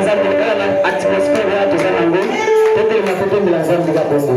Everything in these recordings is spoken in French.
nzambe kala na atmosphere ya toza nango totelema totombela nzambe ka bongo.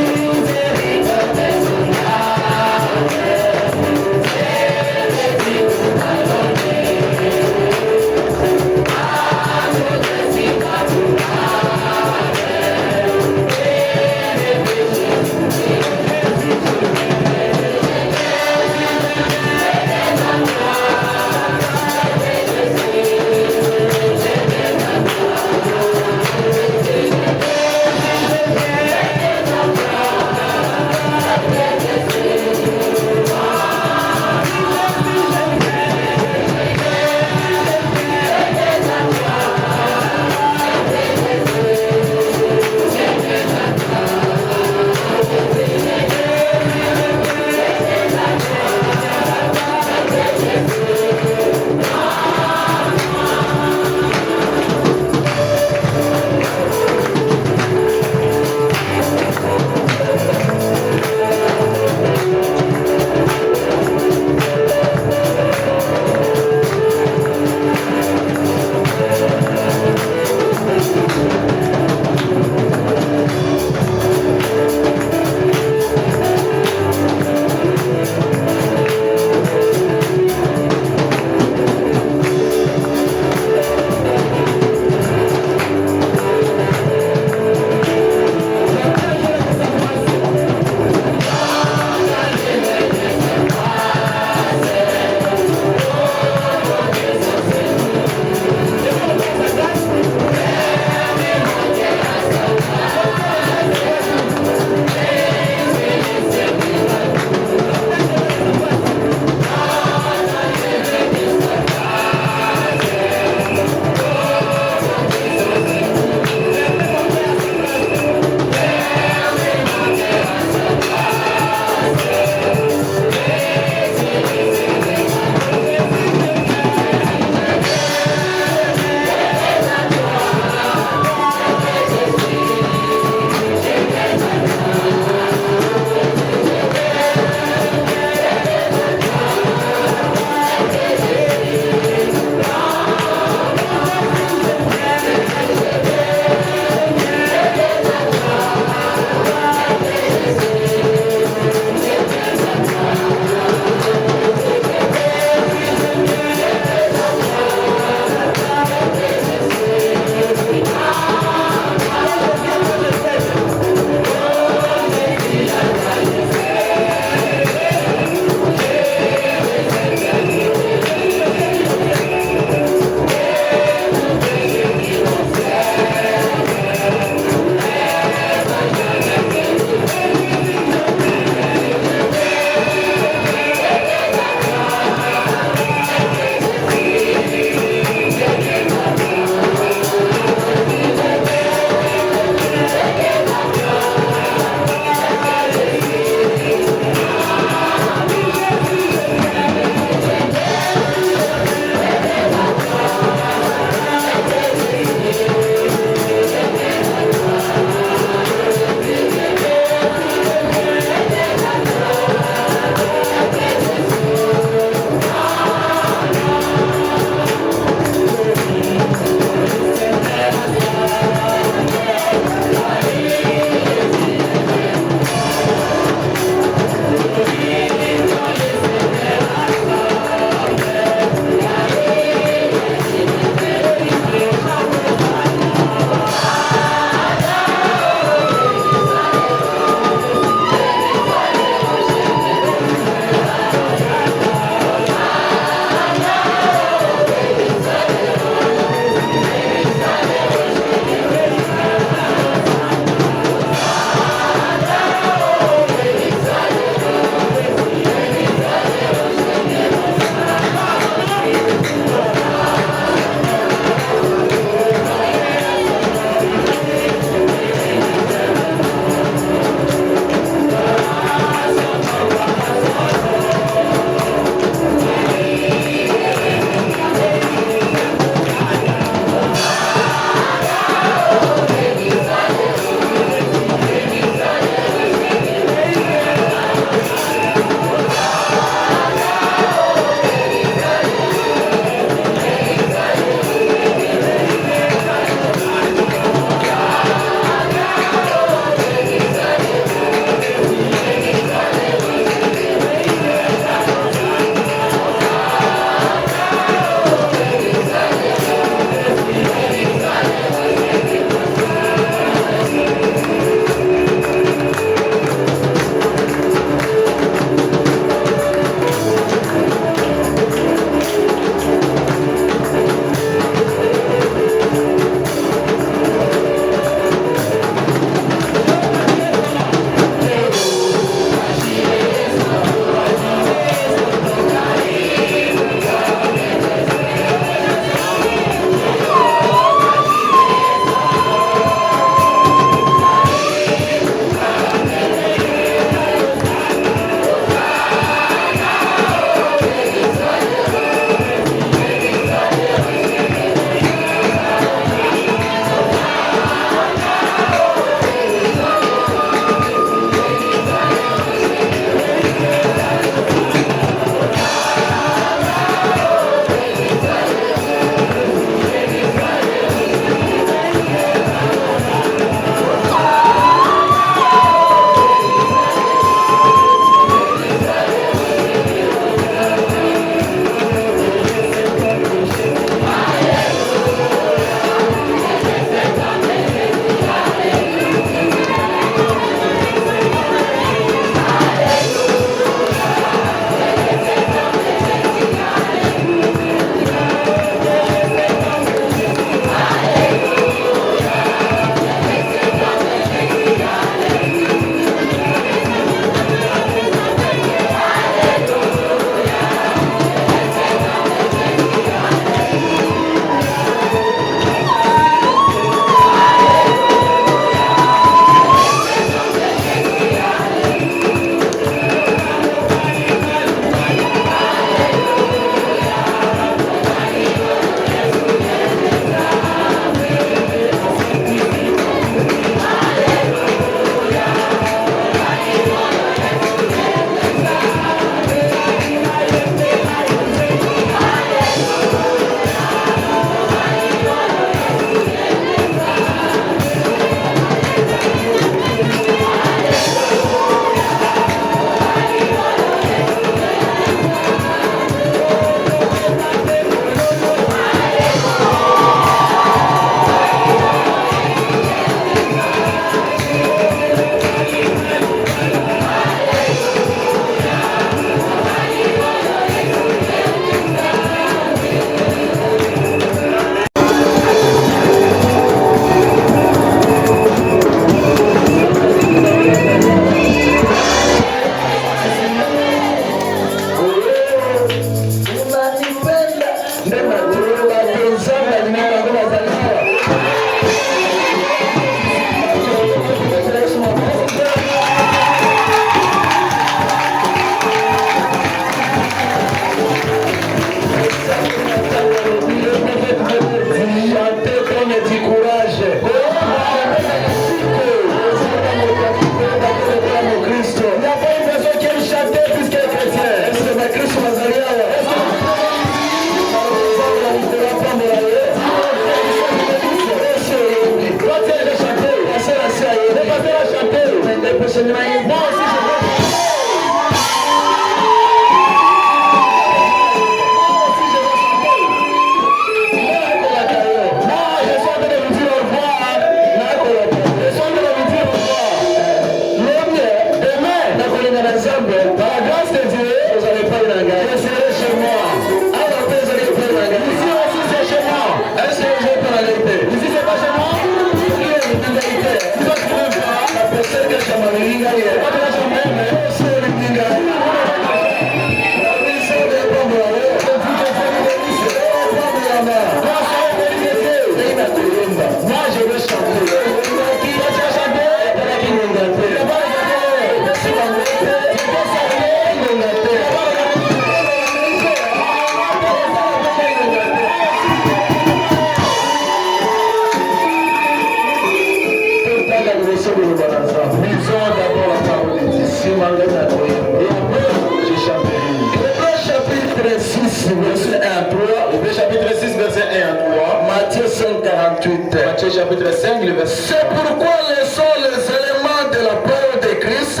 Matthieu chapitre 5, le verset. C'est pourquoi laissons les éléments de la parole de Christ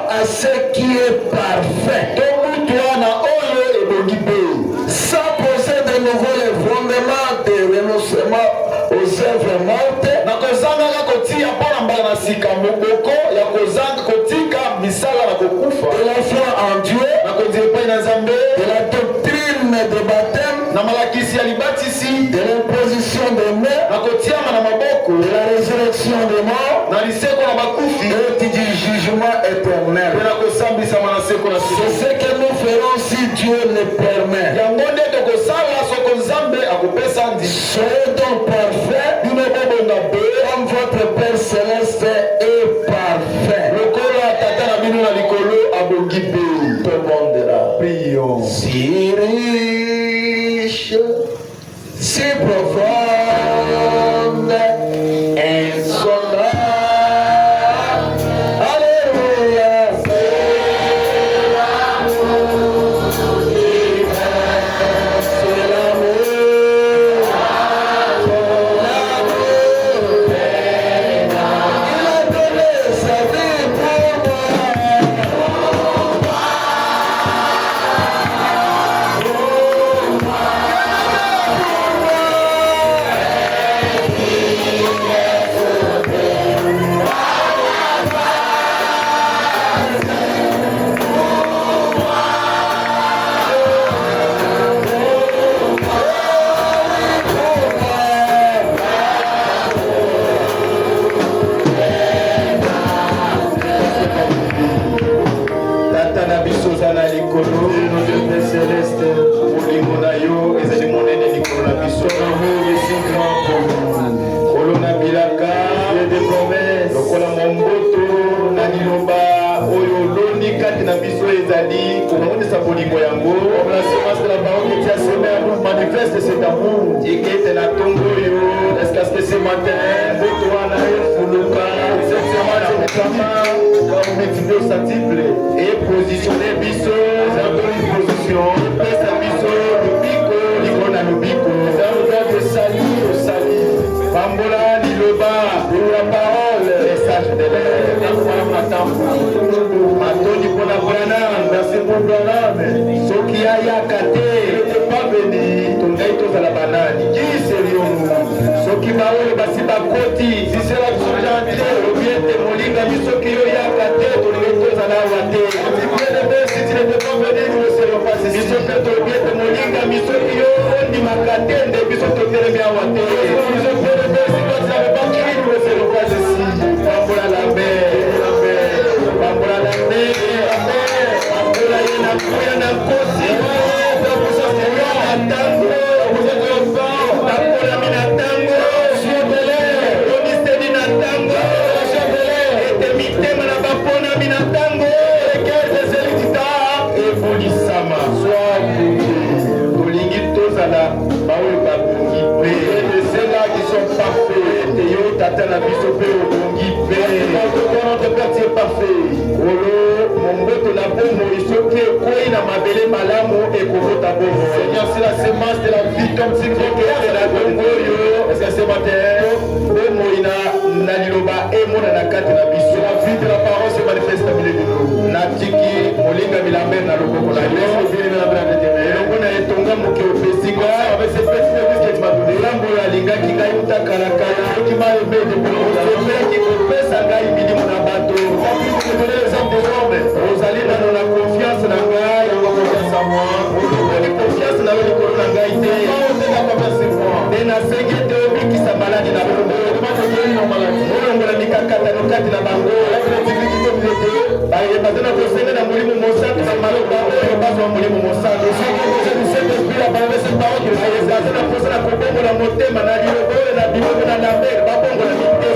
à ce qui est parfait, sans poser de nouveau les fondements de renoncement aux œuvres mortes, de la foi en Dieu, de la doctrine de baptême, de l'imposition des mains, de la résurrection des morts et du jugement éternel. C'est ce que nous ferons si Dieu le permet. Soyez donc parfaits comme votre Père céleste est parfait. Prions. Si riche, si profonde, insondable. Alléluia. C'est l'amour divin. C'est l'amour. L'amour pénal. Il a donné sa vie pour moi. Manifeste cet amour. Est-ce que ce matin, et positionner biso, position, biso, le bico, l'icône le bico, de salut, Pambola, Liloba, la parole, message de l'air, Matoni pour la Branham, merci pour Branham, Sokia Yakate, pas venu, ton gaïtos à la banane, qui sérieux, Soki Baoul, Basiba Koti, si c'est la gentil, le bien de Molinga, Soki Yakate, ton gaïtos à la Wate, si tu ne peux pas venir, nous ne serons pas ici, si tu peux te bien de Molinga, Soki Yakate, Makate, Biso Totere Miawate, si je peux le faire, si tu n'avais pas crié, nous ne serons pas ici, Pambola la mer, Pambola la mer, Pambola Yana Kosi, Tango, Pambola Mina Tango, Chapele, Romisteni na Tango, Chapele, Etemite Manabapona Mina Tango, Ekete Zelitita, Evolisama, Soa Tolingi Tozala, Baoul Babongi, c'est là qui sont parfaits, Théo Tata la Bisopé, Obongi, notre Père est parfait. Mon boto la bombe, il se fait quoi na mabele malamu et kobota bombe. Seigneur, c'est la semence de la vie comme si tu étais la bombe. Est-ce que c'est matin? Bombe mona na kati na biso. La vie de la parole se manifeste au milieu de nous. Natiki molinga milambe na loboko na yo. Elongo na etonga moke opesinga avec ces petites choses que tu m'as donné. Lambo ya lingaki ngai utakala kala. Qui m'a aimé de pour qui kopesa ngai milimo na bato. Je te donne l'exemple des hommes. Ozali na la confiance na ngai, na confiance en moi. Ozali confiance na yo likolo na ngai te. Nde nasengi te obikisa maladi na bango. Olongola mikakatano kati na bango. Baza na kosenga na molimo mosantu na maloba oyo bazwa molimo mosantu. Baza na posa na kobongola motema na liloba oyo na biloko na lambere babongola mitema.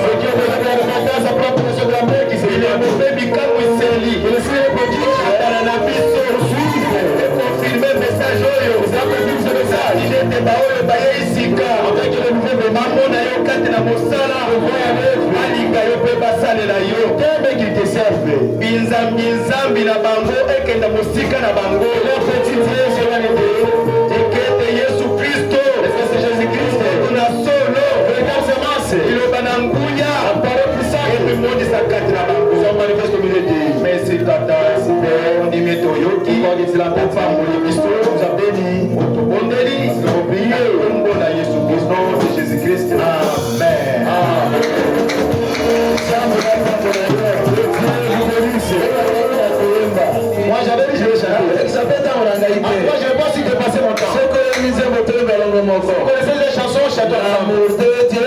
Il est mauvais bikambo eseli. Atala na biso confirme message oyo. Ilete baoyo baye isika. Mamona yo kati na mosala. Alinga yo pe basalela yo. Binzambi na bango ekenda mosika na bango. Ekete Yesu Kristo. Tuna solo. Iloba na ngunya. Monde sakati na bango. Manifeste au milieu de merci tata, super, on dit meto yoki, on dit la femme, on dit bisto, nous a béni, on délit, on prie, on donne à Jésus Christ, nom de Jésus-Christ. Amen. Moi j'avais dit je vais chanter. Ça fait tant on a gagné. Moi je pense qu'il peut passer mon temps. C'est que les misères me prennent vers l'angle mon corps. Vous connaissez les chansons château l'amour de Dieu.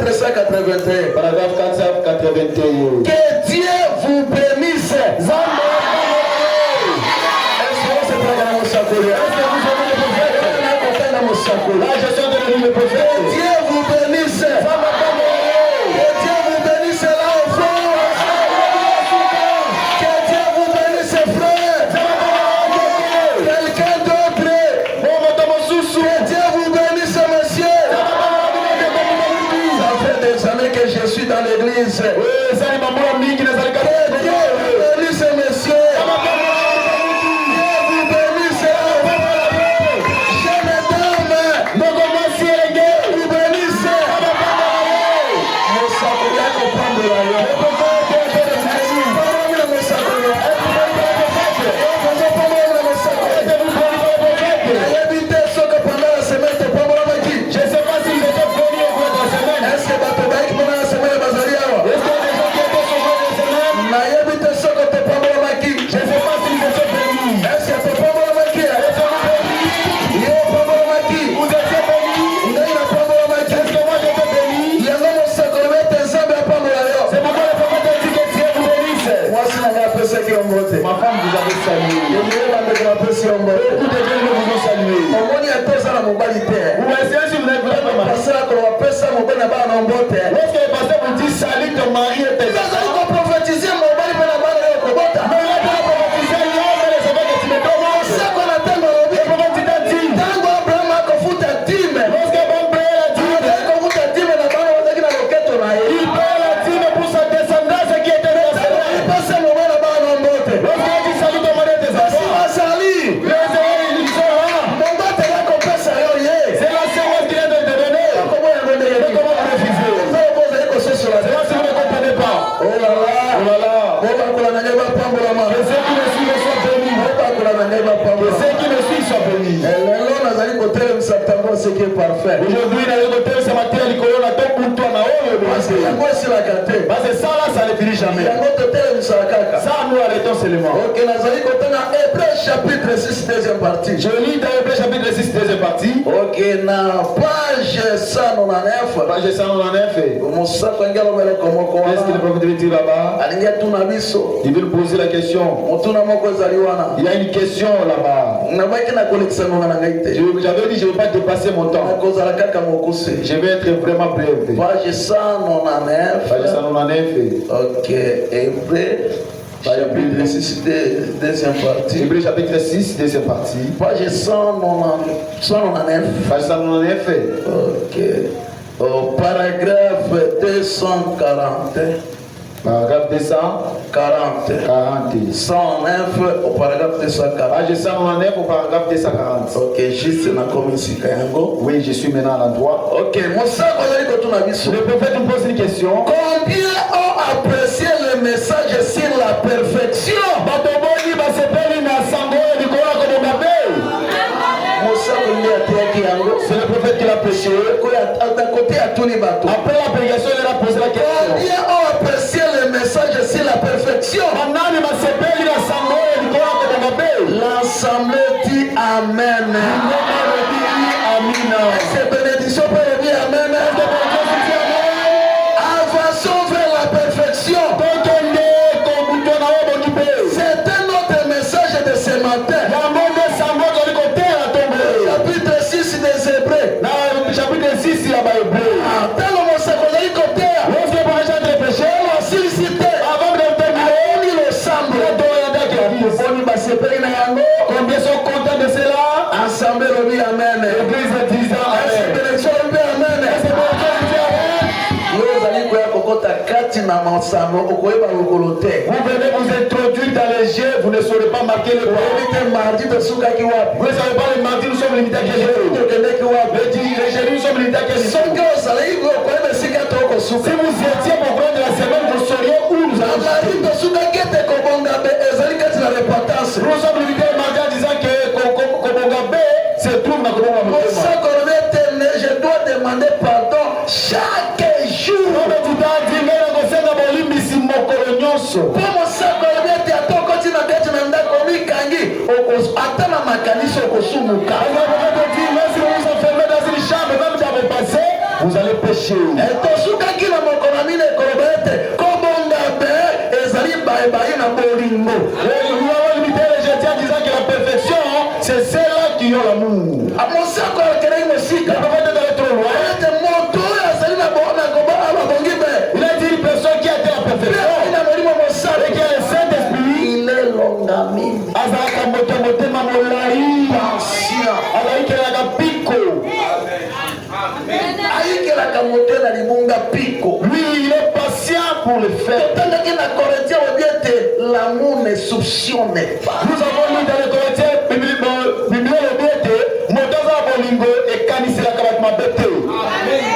481. Paragraphe 481. Que Dieu vous bénisse. Est-ce que vous avez le prophète? Là, je suis en train de lire le prophète. Que Dieu vous bénisse. Que Dieu vous bénisse là au fond. Que Dieu vous bénisse frère. Quelqu'un d'autre. Que Dieu vous bénisse monsieur. Ça fait des années que je suis dans l'église. Que Dieu vous bénisse monsieur. Ma femme vous avait salué. Beaucoup de gens vous ont salué. Vous voyez si vous n'êtes pas marié. Lorsque le pasteur vous dit salut ton mari et tes enfants. Aujourd'hui, dans le côté, c'est matériel licorne, tout pour toi, parce que ça là, ça ne finit jamais. Ça, nous arrêtons seulement. Ok, Hébreux chapitre 6, deuxième partie. Je lis dans Hébreux chapitre 6, deuxième partie. Ok, na page 199. Page 199. Qu'est-ce que le prophète veut dire là-bas? Il veut poser la question. Il y a une question là-bas. J'avais dit, je ne vais pas dépasser mon temps. Je vais être vraiment bref. Page 199. Page 199. Ok, Hébreux. Chapitre 6, deuxième partie. Hébreux chapitre 6, deuxième partie. Page 199. Page 199. Ok. Au paragraphe 240. Paragraphe 240. 109 au paragraphe 240. Page 109 au paragraphe 240. Ok, juste na commission Kayango. Oui, je suis maintenant à l'endroit. Ok, le prophète nous pose une question. Combien ont apprécié le message sur la perfection? C'est le prophète qui l'a prêché. Après la prédication, il a posé la question. Combien ont apprécié le message sur la perfection? L'assemblée dit Amen. C'est bénédiction pour le bien. Amen. Avançons vers la perfection. C'est un autre message de ce matin. Chapitre 6 des Hébreux. Chapitre 6, il y a des Hébreux. Combien sont contents de cela? Ensemble, Amen. L'église disant Amen. Vous venez vous introduire dans les jeux, vous ne saurez pas marquer le pas. Vous ne savez pas le mardi, nous sommes limités à quel jour. Les jeudis, nous sommes limités à quel jour. Si vous étiez au cours de la semaine, vous sauriez où nous allons. Nous sommes limités au mardi en disant que Kobongabe se trouve dans Kobongabe. Je dois demander pardon chaque jour. vous allez pécher. Et tosuka kila mokonamine korobete kobonga be ezali baebaye na bolingo. Nous avons limité les chrétiens en disant que la perfection, c'est celle-là qui a l'amour. Amosako akelei mosika. Le prophète est allé trop loin. Ete moto azali na bona koba abongi be. Il a dit une personne qui a été la perfection. Ina molimo mosala Et qui a le Saint-Esprit. il est longamine. Azalaka motema molai. Patient. Azalikelaka piko. Ayikelaka moto na libunga piko. Lui, il est patient pour le faire. Totandaki na Corinthiens obiete l'amour ne soupçonne pas. Nous avons lu dans les Corinthiens, Bible le bete, motaza bolingo et kaniselaka bato mabete.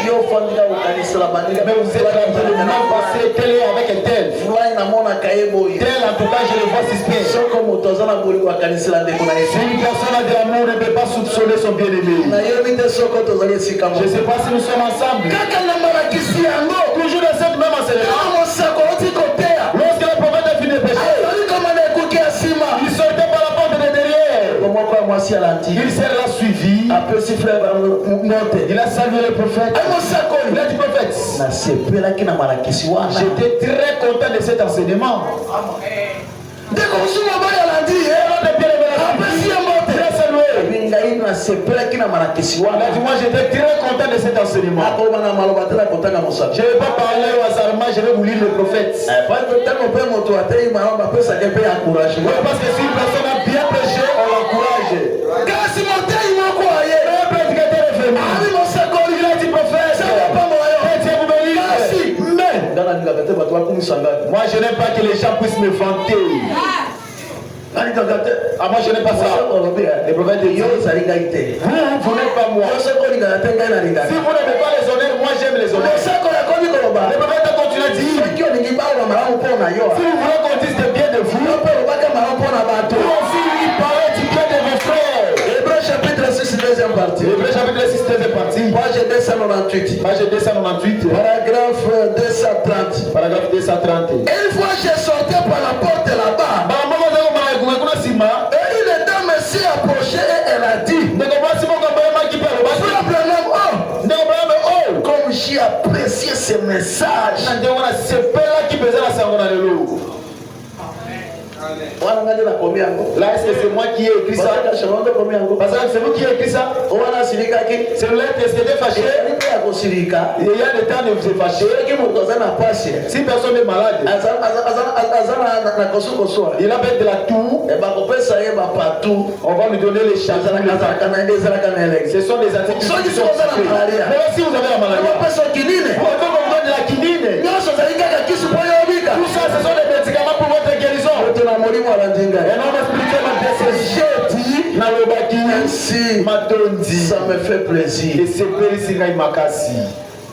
Yo fanda ukanisela baninga. Mais vous êtes en train de maintenant passer tel et avec un tel. Fulani na mona kaebo yi. Tel, en tout cas, je le vois suspect. Soko motoza na boli kwa kanisela ndeko na Si Yesu. une personne a de l'amour, ne peut pas soupçonner son bien-aimé. Na yebi te soko tozali esika Je ne mo. sais pas si nous sommes ensemble. Kaka na malakisi yango. Toujours dans cette même enseignement. Kama mosako oti kotea. Lorsque le prophète a fini de pécher, Azali kama na ekuki ya sima. il sortait par la porte de derrière. Komoko ya mwasi alandi. Il s'est là suivi. Apesi frère ba note. Il a salué le prophète. Ay mosako Il a dit prophète. na sepelaki na malakisi wana. J'étais très content de cet enseignement. Ndeko musuma baya alandi. Apesi ya mote. Il a salué. Ngai na sepelaki na malakisi Il a wana. dit moi j'étais très content de cet enseignement. Akoloba na maloba tela kotanga mosako. Je ne vais pas parler au hasardement, je vais vous lire le prophète. Tango mpe moto atei malamba apesaki mpe ya courage. Oui, parce que si une personne a bien prêché, on l'encourage. Kasi motei moko aye. Un prédicateur est venu. Ami mosakoli. Il a dit prophète. Dieu vous bénisse. Mais Ngana ndingaka te bato bakumisa ngai. moi je n'aime pas que les gens puissent me vanter. Alingaka te. Ah, moi je n'aime pas ça. Le prophète dit Yo ozali ngai te. vous n'êtes pas moi. Mosako olingaka te ngai nalingaka. Si vous n'aimez pas les honneurs, moi j'aime les honneurs. Mosako yakomi koloba. Le prophète a continué à dire Soki olingi baloba malamu mpo na yo. si vous voulez qu'on dise de bien de vous, Yo mpe olobaka malamu mpo na bato. vous aussi lui parlez du bien de vos frères. Hébreu chapitre 6 deuxième partie. Hébreux chapitre 6, deuxième partie. Page 298. Page 298. Paragraphe 230. Paragraphe 230. Une fois je sortais par la porte là-bas. Et une dame s'est approchée et elle a dit, comme j'ai apprécié ce message. Là, est-ce que c'est moi qui ai écrit ça? Parce que c'est vous qui avez écrit ça. C'est l'être, est-ce que t'es fâché? Il y a des temps de vous fâcher. Si personne n'est malade, il a peut-être de la toux. On va lui donner les chances. Ce sont des attitudes qui sont occupées. Mais si vous avez la maladie, vous avez de la quinine. Tout ça, ce sont des médicaments pour votre guérison. Et non, expliquez-moi Merci, ça me fait plaisir.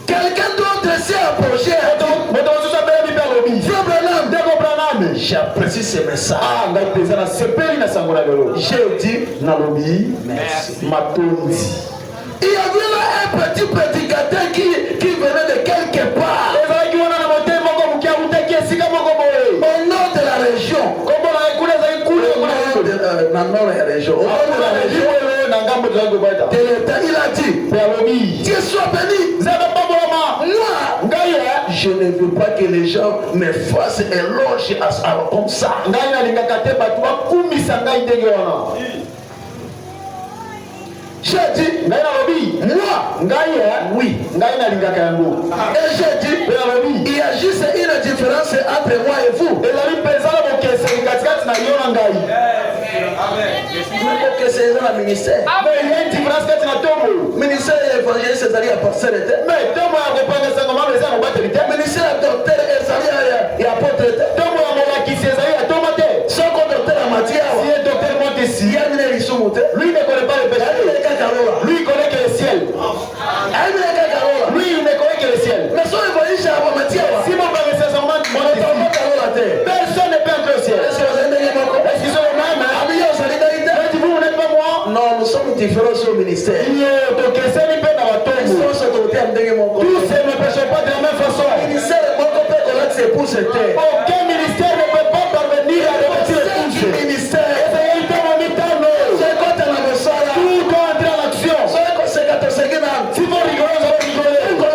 Quelqu'un d'autre s'est approché. J'apprécie ce message. J'ai dit merci. Il y avait là un petit prédicateur qui venait de quelque part. Au nord de la région. Dans le nord de la région. Au nord de la région. De l'État, il a dit, Dieu soit béni. Moi, je ne veux pas que les gens me fassent éloge comme ça. J'ai dit, moi, oui. Et j'ai dit, il y a juste une différence entre moi et vous. Que c'est dans le ministère. Ministère évangéliste, c'est-à-dire apôtre. Ministère docteur, c'est-à-dire apôtre. Son docteur en matière. Lui ne connaît pas le péché. Lui il connaît que le ciel. Lui il ne connaît que le ciel. Mais son évangéliste en matière. Si mon père est sincèrement personne ne peut entrer au ciel. Est-ce qu'ils sont les mêmes? Vous n'êtes pas moi? Non, nous sommes différents sur le ministère. Tous ne péchent pas de la même façon. Aucun ministère ne peut pas parvenir à revêtir le ministère. Tout doit entrer en action. Si vous rigolez, vous allez rigoler.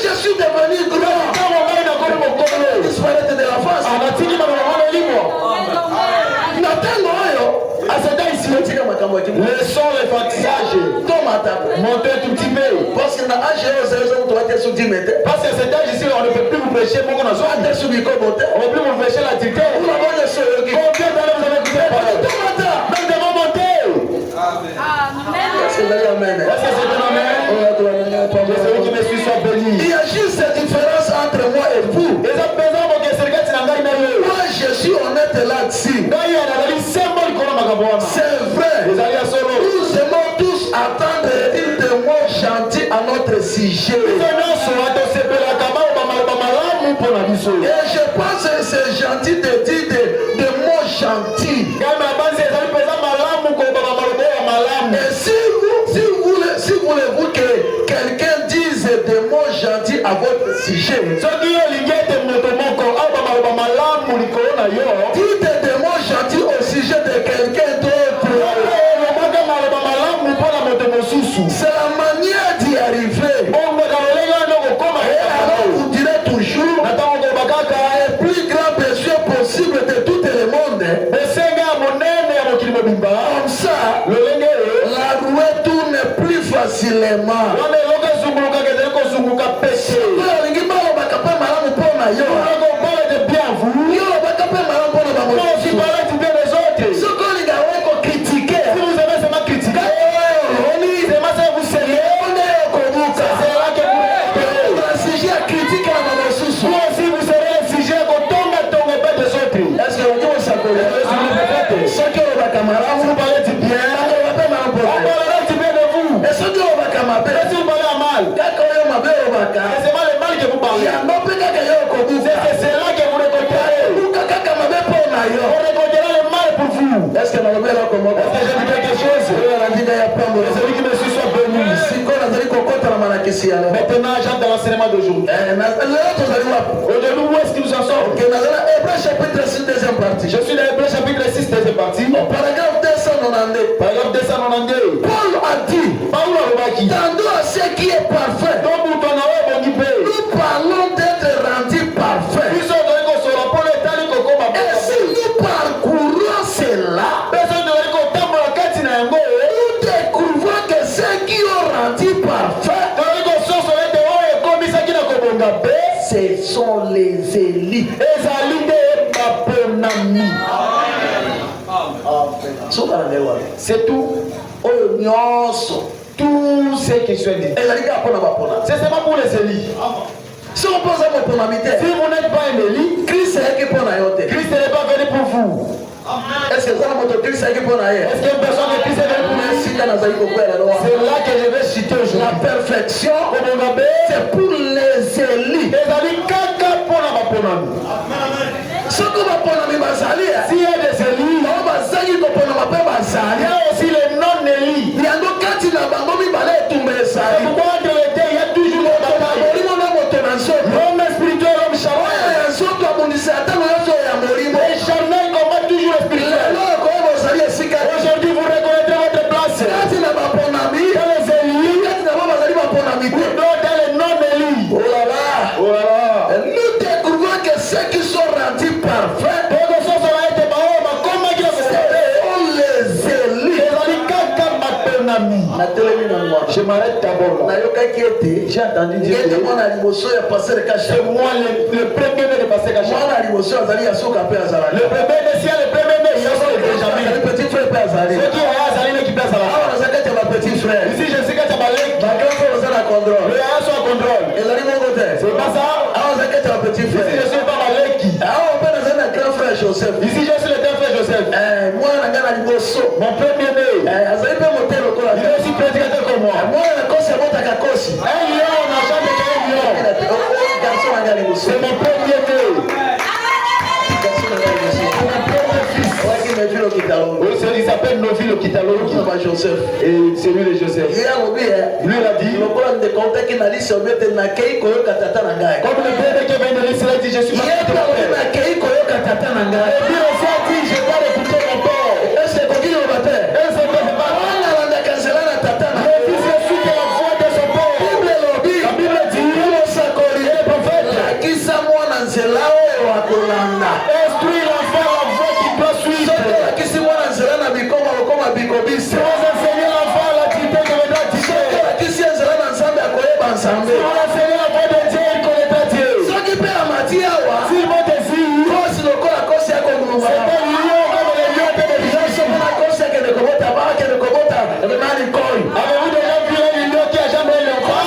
je suis devenu grand, disparaître de la face. Le son, le fatiguage, montez un tout petit peu. Parce que dans l'âge, Parce qu'à cet âge ici, on ne peut plus vous prêcher, on ne peut plus vous prêcher la dictée. Combien d'années vous avez écouté la parole? Même devant monter. Est-ce que c'est un amen? Que celui qui me suit soit béni. Il y a juste cette différence entre moi et vous. Moi, je suis honnête là-dessus. C'est vrai. Nous aimons tous attendre une de mots gentils à notre sujet. Et je pense que c'est gentil de dire des mots gentils. Et si vous voulez que quelqu'un dise des mots gentils à votre sujet, dites des mots gentils au sujet de quelqu'un d'autre. C'est la manière d'y arriver. Et alors vous direz toujours le plus grand péché possible de tout le monde. Comme ça, la roue tourne plus facilement. Est-ce que je dis quelque chose? Celui qui me suit soit béni. Maintenant, j'entre dans l'enseignement d'aujourd'hui. Aujourd'hui, où est-ce que nous en sommes? Hébreux chapitre 6, deuxième partie. Je suis dans Hébreux chapitre 6, deuxième partie. Paragraphe 292. Paragraphe 292. Paul a dit, tendons à ce qui est parfait. Nous parlons d'être rendu parfait. Et si nous parcourons cela, nous découvrons que ceux qui ont rendu parfait, ce sont les élites. C'est tout. Tout ce qui soit dit. C'est seulement pour les élites. Si on pose un peu Si vous n'êtes pas un élite, Christ n'est pas venu pour vous. est-ce que ça est-ce Est-ce qu'il y a une personne de Christ est venue pour vous? C'est là que je vais citer aujourd'hui. la perfection, c'est pour les élites. Ce qu'on va prendre à Bazali, S'il y a des élites, il y a aussi les non-élites. a donc quand il a abandonné, il C'est pourquoi entre les deux, il y a toujours une bataille. L'homme spirituel, l'homme charnel. Les charnels combattent toujours le spirituel. Aujourd'hui, vous reconnaîtrez votre place. Dans les élites, ou dans les non-élites. Oh là là. Nous découvrons que ceux qui sont rendus parfaits, je m'arrête d'abord là. J'ai entendu dire que c'est moi le premier de passer Kacha. Le premier de si le premier de il y a le petit frère Azali. ceux qui ont Azali qui passe là. Petit frère. Ici je sais que tu as parlé. Le Le A soit contrôle. C'est pas ça. petit Ici frère. je suis pas Maleki. Grand frère Joseph. Ici je suis le grand frère Joseph. Moi, Mon premier né. Il est aussi prédicateur que moi. Un lion, on a jamais qu'un lion. C'est mon premier né. Oui, il s'appelle Novi Kitalogi. Et c'est lui le Joseph. Lui il a dit, comme le bébé qui vient de l'Israël dit, je suis pas de mon père. Et lui aussi a dit, je dois écouter mon père. Et c'est quoi qui le battait? Et c'est quoi qui le battait? Le fils est celui qui a la voix de son père. La Bible dit, ensemble. Si on enseigne la voix de Dieu, il connaîtra Dieu. Ce qui peut amatir, S'il monte ici, c'est le corps à cause de c'est un lion comme les lions de Dieu. Avez-vous déjà vu un lion qui a jamais eu l'enfant?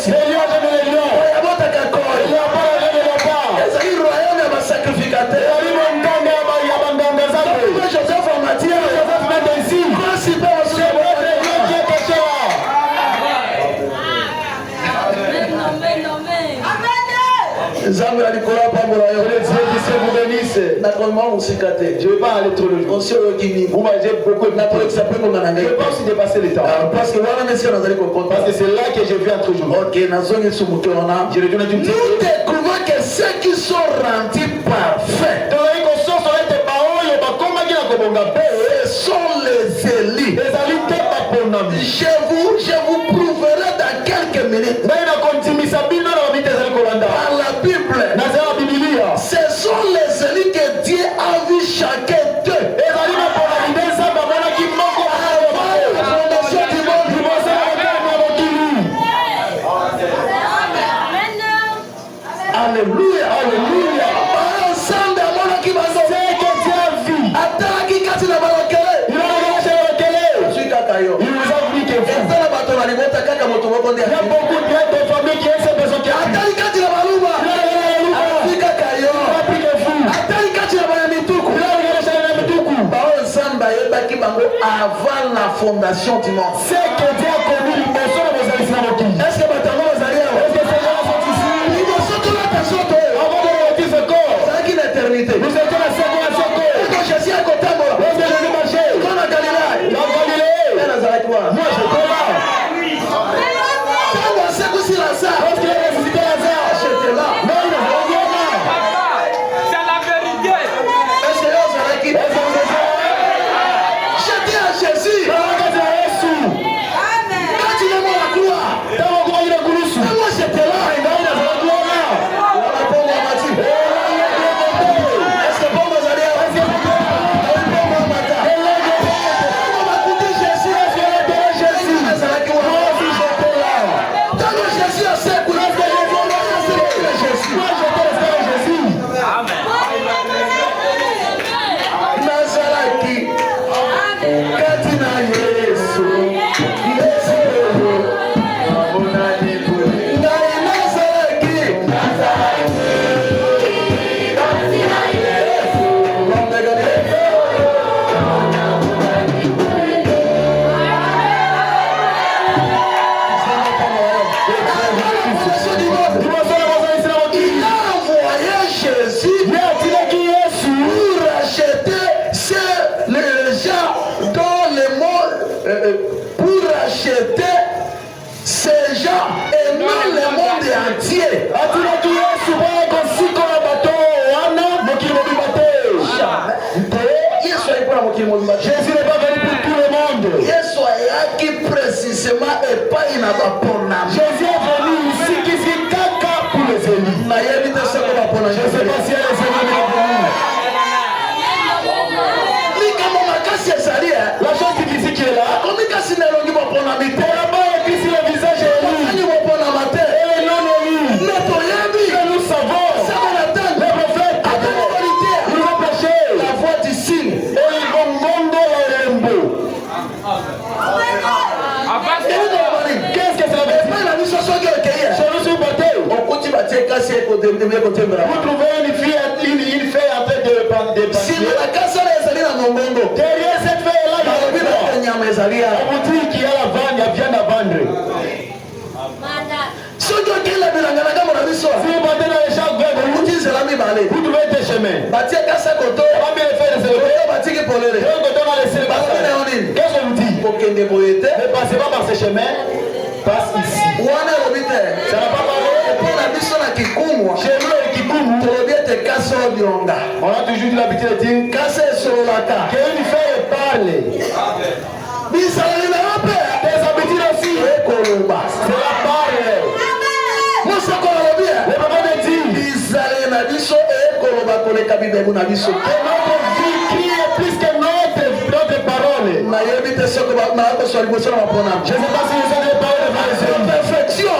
Les lions jamais les lions. Il n'y a pas la reine de l'enfant. Il y a une montagne à Bangambe. Joseph met ici. C'est votre lion qui est caché là. Nzambe alikola pambola yo. Le Dieu qui sait vous bénisse. Nakomama musikate. Je ne vais pas aller trop loin. On sait okini. Vous m'avez beaucoup de temps. Je pense dépasser le temps. Parce que wana mesi nazali kokota. Parce que c'est là que je vis entre jours. OK, nazongi sumuke wana. Je retourne du temps. Nous découvrons que ceux qui sont rendus parfaits, ce sont les élus. Je vous prouverai dans quelques minutes. Par la Bible, ce sont les élus que Dieu a vu chacun d'eux. Alléluia, alléluia. Ensemble, à qui va c'est que Dieu a vu. Attends, qui casse la balokele. Il nous a vu que vous. Il y a beaucoup de familles qui ont ces besoins qui attends, il casse la balouba. Avant la fondation du monde. C'est que Dieu a connu une personne dans vos alliés. Est-ce que Batango va aller est-ce que ces gens sont ici? Avant de revêtir ce corps, c'est une éternité. nous étions la séquence corps. Quand Jésus a côté moi, Est-ce que Jésus marchait? quand la Galilée, Dans Galilée, moi je crois. quand on sait que c'est Lazare, Est-ce qu'il a ressuscité Lazare? j'étais là. Non, il est revenu là. C'est la vérité. Est-ce que vous avez qui? Est-ce que vous êtes là? J'étais à Jésus. Quand tu es mort à la croix, moi j'étais là. Est-ce que bon vous allez Jésus a ses coups. Nazaraki. Katina Yesu. Yesu. Ngai Nazaraki. Il a envoyé Jésus pour racheter les gens dans le monde, pour racheter ces gens et non le monde entier. Jésus n'est pas venu pour tout le monde. Yesu ayaki précisément epai na bapona. Jésus est venu ici qui s'est caca pour les élus. Nayebi te soko bapona. Je ne sais pas si elle est venue. Likamo makasi ezali. La chose difficile qui est là, Komi kasi na elongi bapona mite. là-bas écrit sur le visage élu. Ani bapona mate. Et non élu. Mais toyebi. Que nous savons, Saka na tanga. les prophètes, Atako qualité. ils ont prêché. La voix du signe. Et ils vont mondo et rembo. Qu'est-ce que ça veut dire? Epai na biso soki okei. Chez nous sur bateau, Okuti batie kasi ekotembela. vous trouvez une fille en train de Sima passer. na kasa na ezali na mongongo. Derrière cette fille-là, il y a Balobi le na bois. nyama ezali ya. La boutique qui a la vente, il y a bien à vendre. Soki okei na bilanga na ngambo na biso. Si vous partez dans les champs verts, Okuti nzela mibale. vous trouvez des chemins. Batie kasa koto. Combien de faire de ce côté? Koto batiki polele. Donc, on a laissé le Balobi na yo passage. nini? Qu'est-ce qu'on vous dit? Kokende boye te. Ne passez pas par ces chemins, passe ici. Wana elobi te. Ça n'a pas parlé. Epo na biso na kikumwa. Chez nous, les Kikumu, Tolobi ete kasa obionga. on a toujours eu l'habitude de dire Kasa esololaka. qu'une fille parle. Bisaleli na yo mpe. Tes habitudes aussi, Ekoloba. c'est la parole. Mosako alobi. Le papa me dit Bizaleli na biso ekoloba koleka bibebu na biso. que notre vie qui est plus que notre parole. Nayebi te soki nakoswa liboso na bapona. Je ne sais pas si vous avez parlé de frères et sœurs. Perfection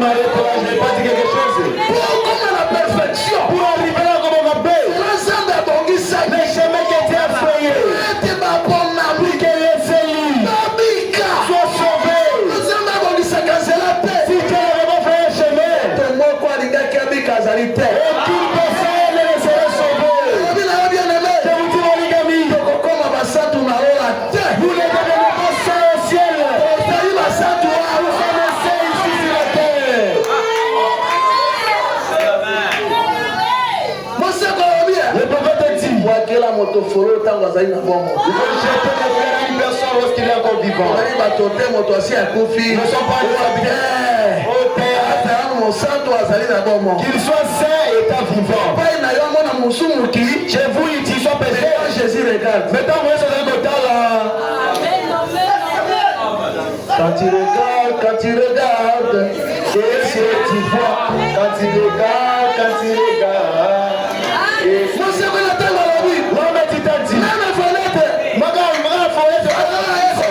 mariage n'est pas dit quelque chose. Pour comme la perfection. Pour arriver là comme on appelle. L'ensemble a bongi ça. Les chemins qui étaient affrayés. Était ma bonne amie. Quel est celui? Babika. Sois sauvé. L'ensemble a bongi ça quand c'est la paix. Si tu as vraiment fait un chemin. Ton mot quoi les gars qui habitent Kazalité. Aucune personne ne sera sauvée. Bien aimé. Je vous dis mon ligami. Comme on va ça tout là-haut la terre. Vous ne devenez pas ça au ciel. Vous va ça tout là-haut. Vous connaissez ici sur la terre. Moi c'est quoi bien. Le prophète dit. Wakela moto folo tango azali na bomo. Il faut jeter les frères à une personne lorsqu'il est encore vivant. Azali batote moto asi akufi. Ne sont pas terre. au terre. Azali mosanto azali na bomo. Qu'il soit saint et étant vivant. Pai na yo mona musumuki. Chez vous, il soit péché. Jésus regarde. Maintenant, vous êtes dans le là. Quand tu regardes, qu'est-ce que tu vois? Quand il regarde, et Moi c'est quoi la terre dans la vie? non, mais tu t'as dit. Même fenêtre. Maman, faut être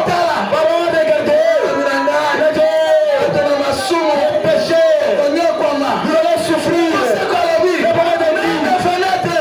Tala. Maman, regardez. Tala masumu. Péché. Onyo kwama. Vous allez souffrir. C'est quoi la vie? Même fenêtre.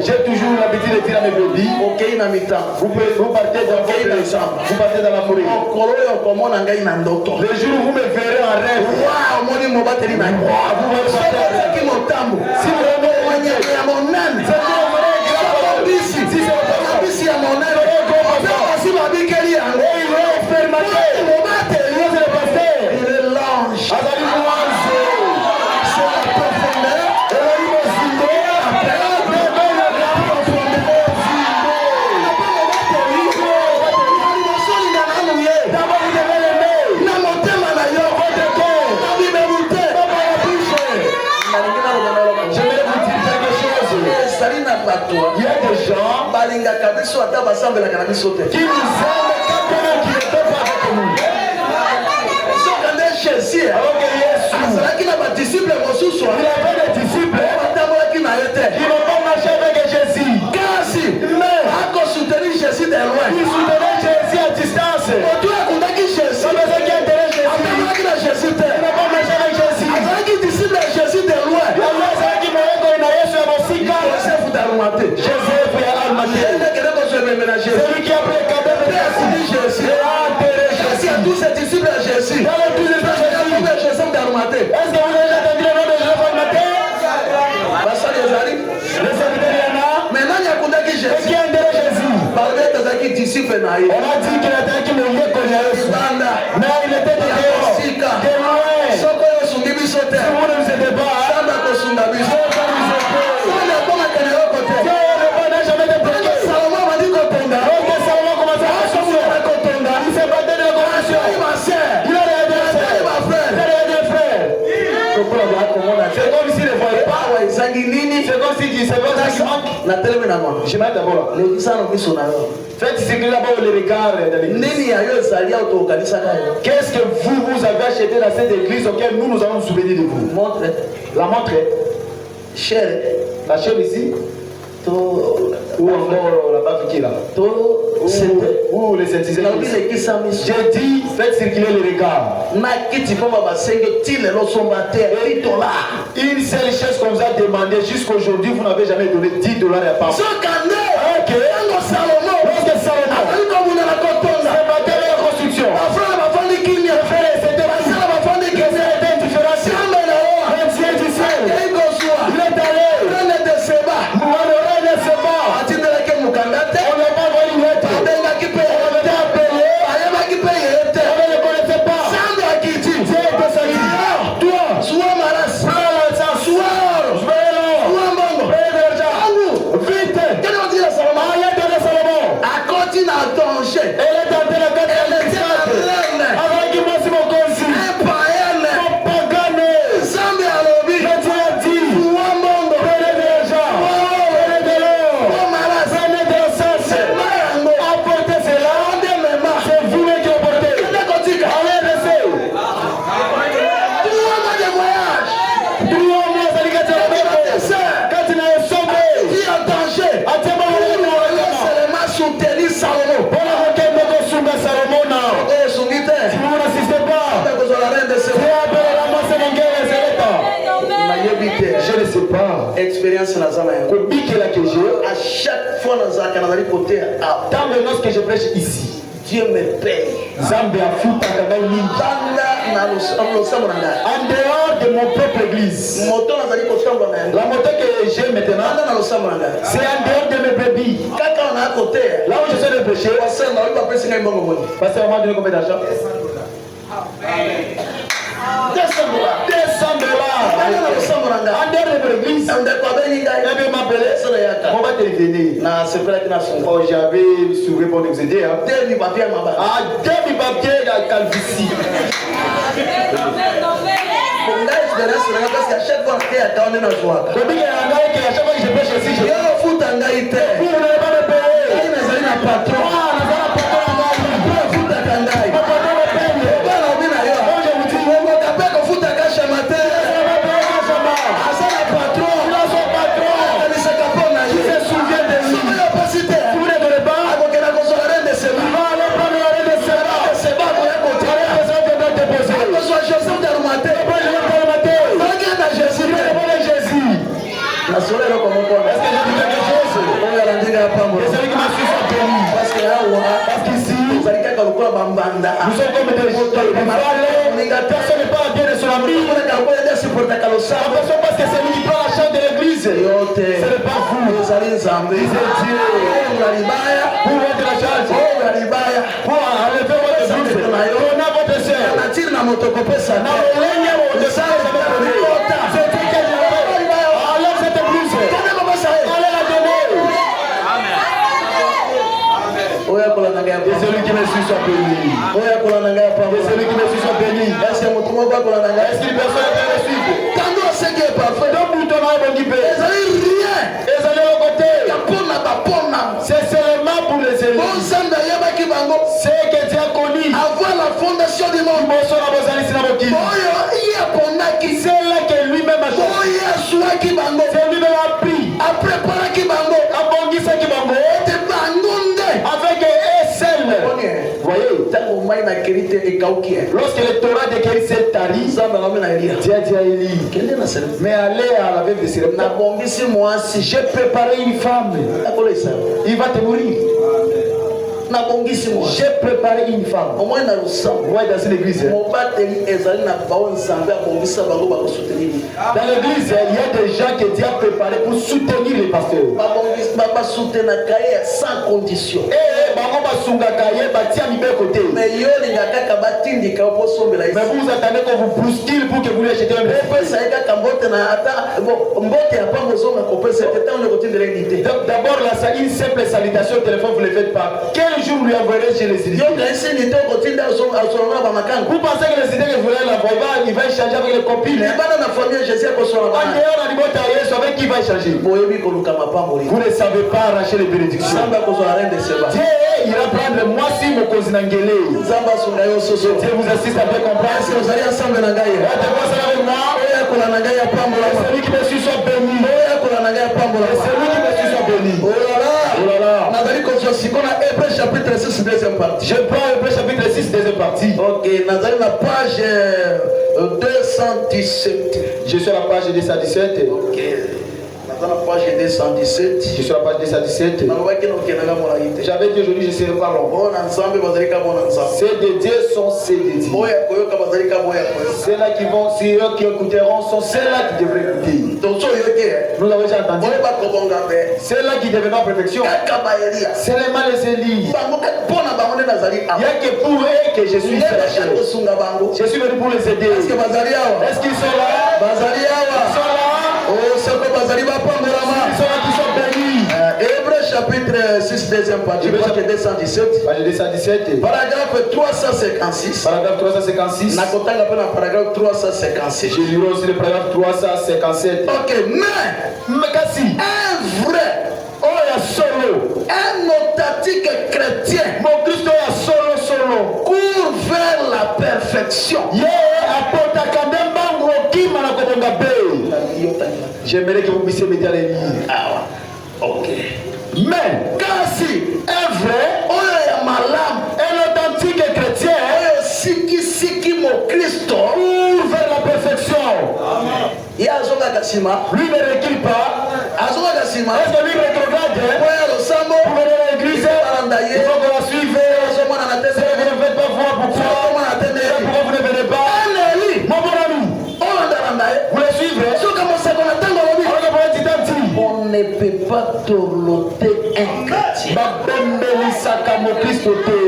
J'ai toujours l'habitude de dire à mes bébés, vous partez dans la forêt. Les jours où vous me verrez en rêve, vous partez. Si il y a des gens qui nous aiment qui ne peuvent pas avec nous. Il avait des disciples qui n'ont pas marché avec Jésus. Il soutenait Jésus à distance. Jésus. Il n'a pas marché avec Jésus. Jésus de loin. Joseph et Almaté. Celui qui a pris le cadeau de Jésus. Jésus a tous ses disciples à Jésus. Dans les 12 disciples de Jésus. Est-ce que vous avez Est-ce que vous avez entendu le nom de Joseph Almaté? Les serviteurs, il y en a. Maintenant, il y a condamné Jésus. Et qui a enterré Jésus? Parmi les disciples, on a dit qu'il était qui mouillait comme Jésus. Mais il était de dehors. De loin. Si vous ne vous aidez pas, c'est comme si les voyaient pas. C'est comme si c'est votre qui je mets d'abord. Faites circuler d'abord les regards de l'église. Qu'est-ce que vous avez acheté dans cette église auquel nous allons nous souvenir de vous? La montre. Cher. La chair ici. Ou encore la Bafikira. Ou les saintisés. J'ai dit, faites circuler les regards. Une seule chose qu'on vous a demandé jusqu'aujourd'hui, vous n'avez jamais donné $10 à part. Ok. Lorsque Salomon, c'est bâtir la construction. Je ne sais pas. Expérience na zama ya. À chaque fois dans un canal côté, tant de noces que je prêche ici, Dieu me paye. Zambé a foutu en dehors de mon propre église. La moto que j'ai maintenant, c'est en dehors de mes brebis. Là où je suis de prêcher, parce que m'a donné combien d'argent? $200. En dehors de l'église, il m'a appelé. On va te venir. Oh, j'avais souri pour nous aider. Demi papier à calvitie. Parce qu'à chaque fois que je prêche ici, je nous sommes comme des personne n'est pas bien de son ami. Parce que c'est lui qui prend la chambre de l'église. Ce n'est pas vous. C'est Dieu. Pour votre charge. Pour enlever votre blouse. On a votre soeur. C'est tout que je veux. Enlève cette blouse. Allez la donner. Et celui qui me suit soit béni. Et celui qui me suit soit béni. Est-ce que personne peut me suivre? Donc bouton à mon guibé. Et allez au côté. C'est seulement pour les élus. C'est que Dieu a connu. Avant la fondation du monde. C'est là que lui-même a choisi. C'est lui-même a pris. Après para kibango. Abongisa kibango. Avec un seul. Voyez. Lorsque le Torah de Kéry s'est tari, Dieu a dit à Élie, mais allez à la veuve de Sérapta. J'ai préparé une femme. Il va te mourir. J'ai préparé une femme. Ouais, dans une église. Dans l'église, il y a des gens que Dieu a préparés pour soutenir les pasteurs. Sans condition. Mais vous attendez qu'on vous bouscule pour que vous lui achetez un bébé. D'abord, une simple salutation au téléphone, vous ne le faites pas. Quel jour lui enverrez-je les idées? Vous pensez que les idées que vous voulez l'envoyer, il va échanger avec les copines. En dehors, avec qui il va échanger? Vous ne savez pas arracher les bénédictions. Dieu ira prendre moi si mon cousin Angélé. Dieu vous assiste à bien comprendre. Est-ce que vous allez ensemble avec moi? Celui qui me suit soit béni. Celui qui me suit soit béni. Si on a Hébreu chapitre 6, deuxième partie. Je prends Hébreu chapitre 6, deuxième partie. Ok, nous avons la page 217. Je suis à la page 217. Ok. Dans la page 217. Je suis à la page 217. J'avais dit aujourd'hui, je serai pas long. Ces de Dieu sont ceux de Dieu. Ceux-là qui vont, c'est eux qui écouteront, sont ceux-là qui devraient écouter. Nous l'avons déjà entendu. Ceux-là qui deviendront en perfection. C'est les mal et les lits. Il n'y a que pour eux que je suis fait. Je suis venu pour les aider. Est-ce qu'ils sont là? Ils sont là. Oh, c'est que Bazali va prendre la main. Ils sont là qui sont bénis. Hébreu chapitre 6, deuxième partie, page 217. Page 217. Paragraphe 356. Paragraphe 356. Nakotanga pe na paragraphe 356. Je lirai aussi le paragraphe 357. Ok, mais Kasi. un vrai, un authentique chrétien, Mon Christ est solo. court vers la perfection. J'aimerais que vous puissiez m'aider à les lire. Ah, ok. Mais, Kasi, un vrai, oyo ya malamu, un authentique chrétien, oyo siki mo Kristo, court vers la perfection. ye azongaka nsima, Lui ne recule pas. azongaka nsima, Est-ce que lui rétrograde? oyo losambo, Pour venir à l'église, balanda il ye, faut qu'on la suive. ozomona na Si vous tete, ne faites pas voir pourquoi, ozomona na tete, pourquoi vous ne venez pas? aneli, Mon bon ami, oyo ndalanda ye, vous le suivez. soka moseko na ntango lobi, Alors que pour un petit petit, on ne peut pas torloter un chrétien. babembelisaka mokristo te.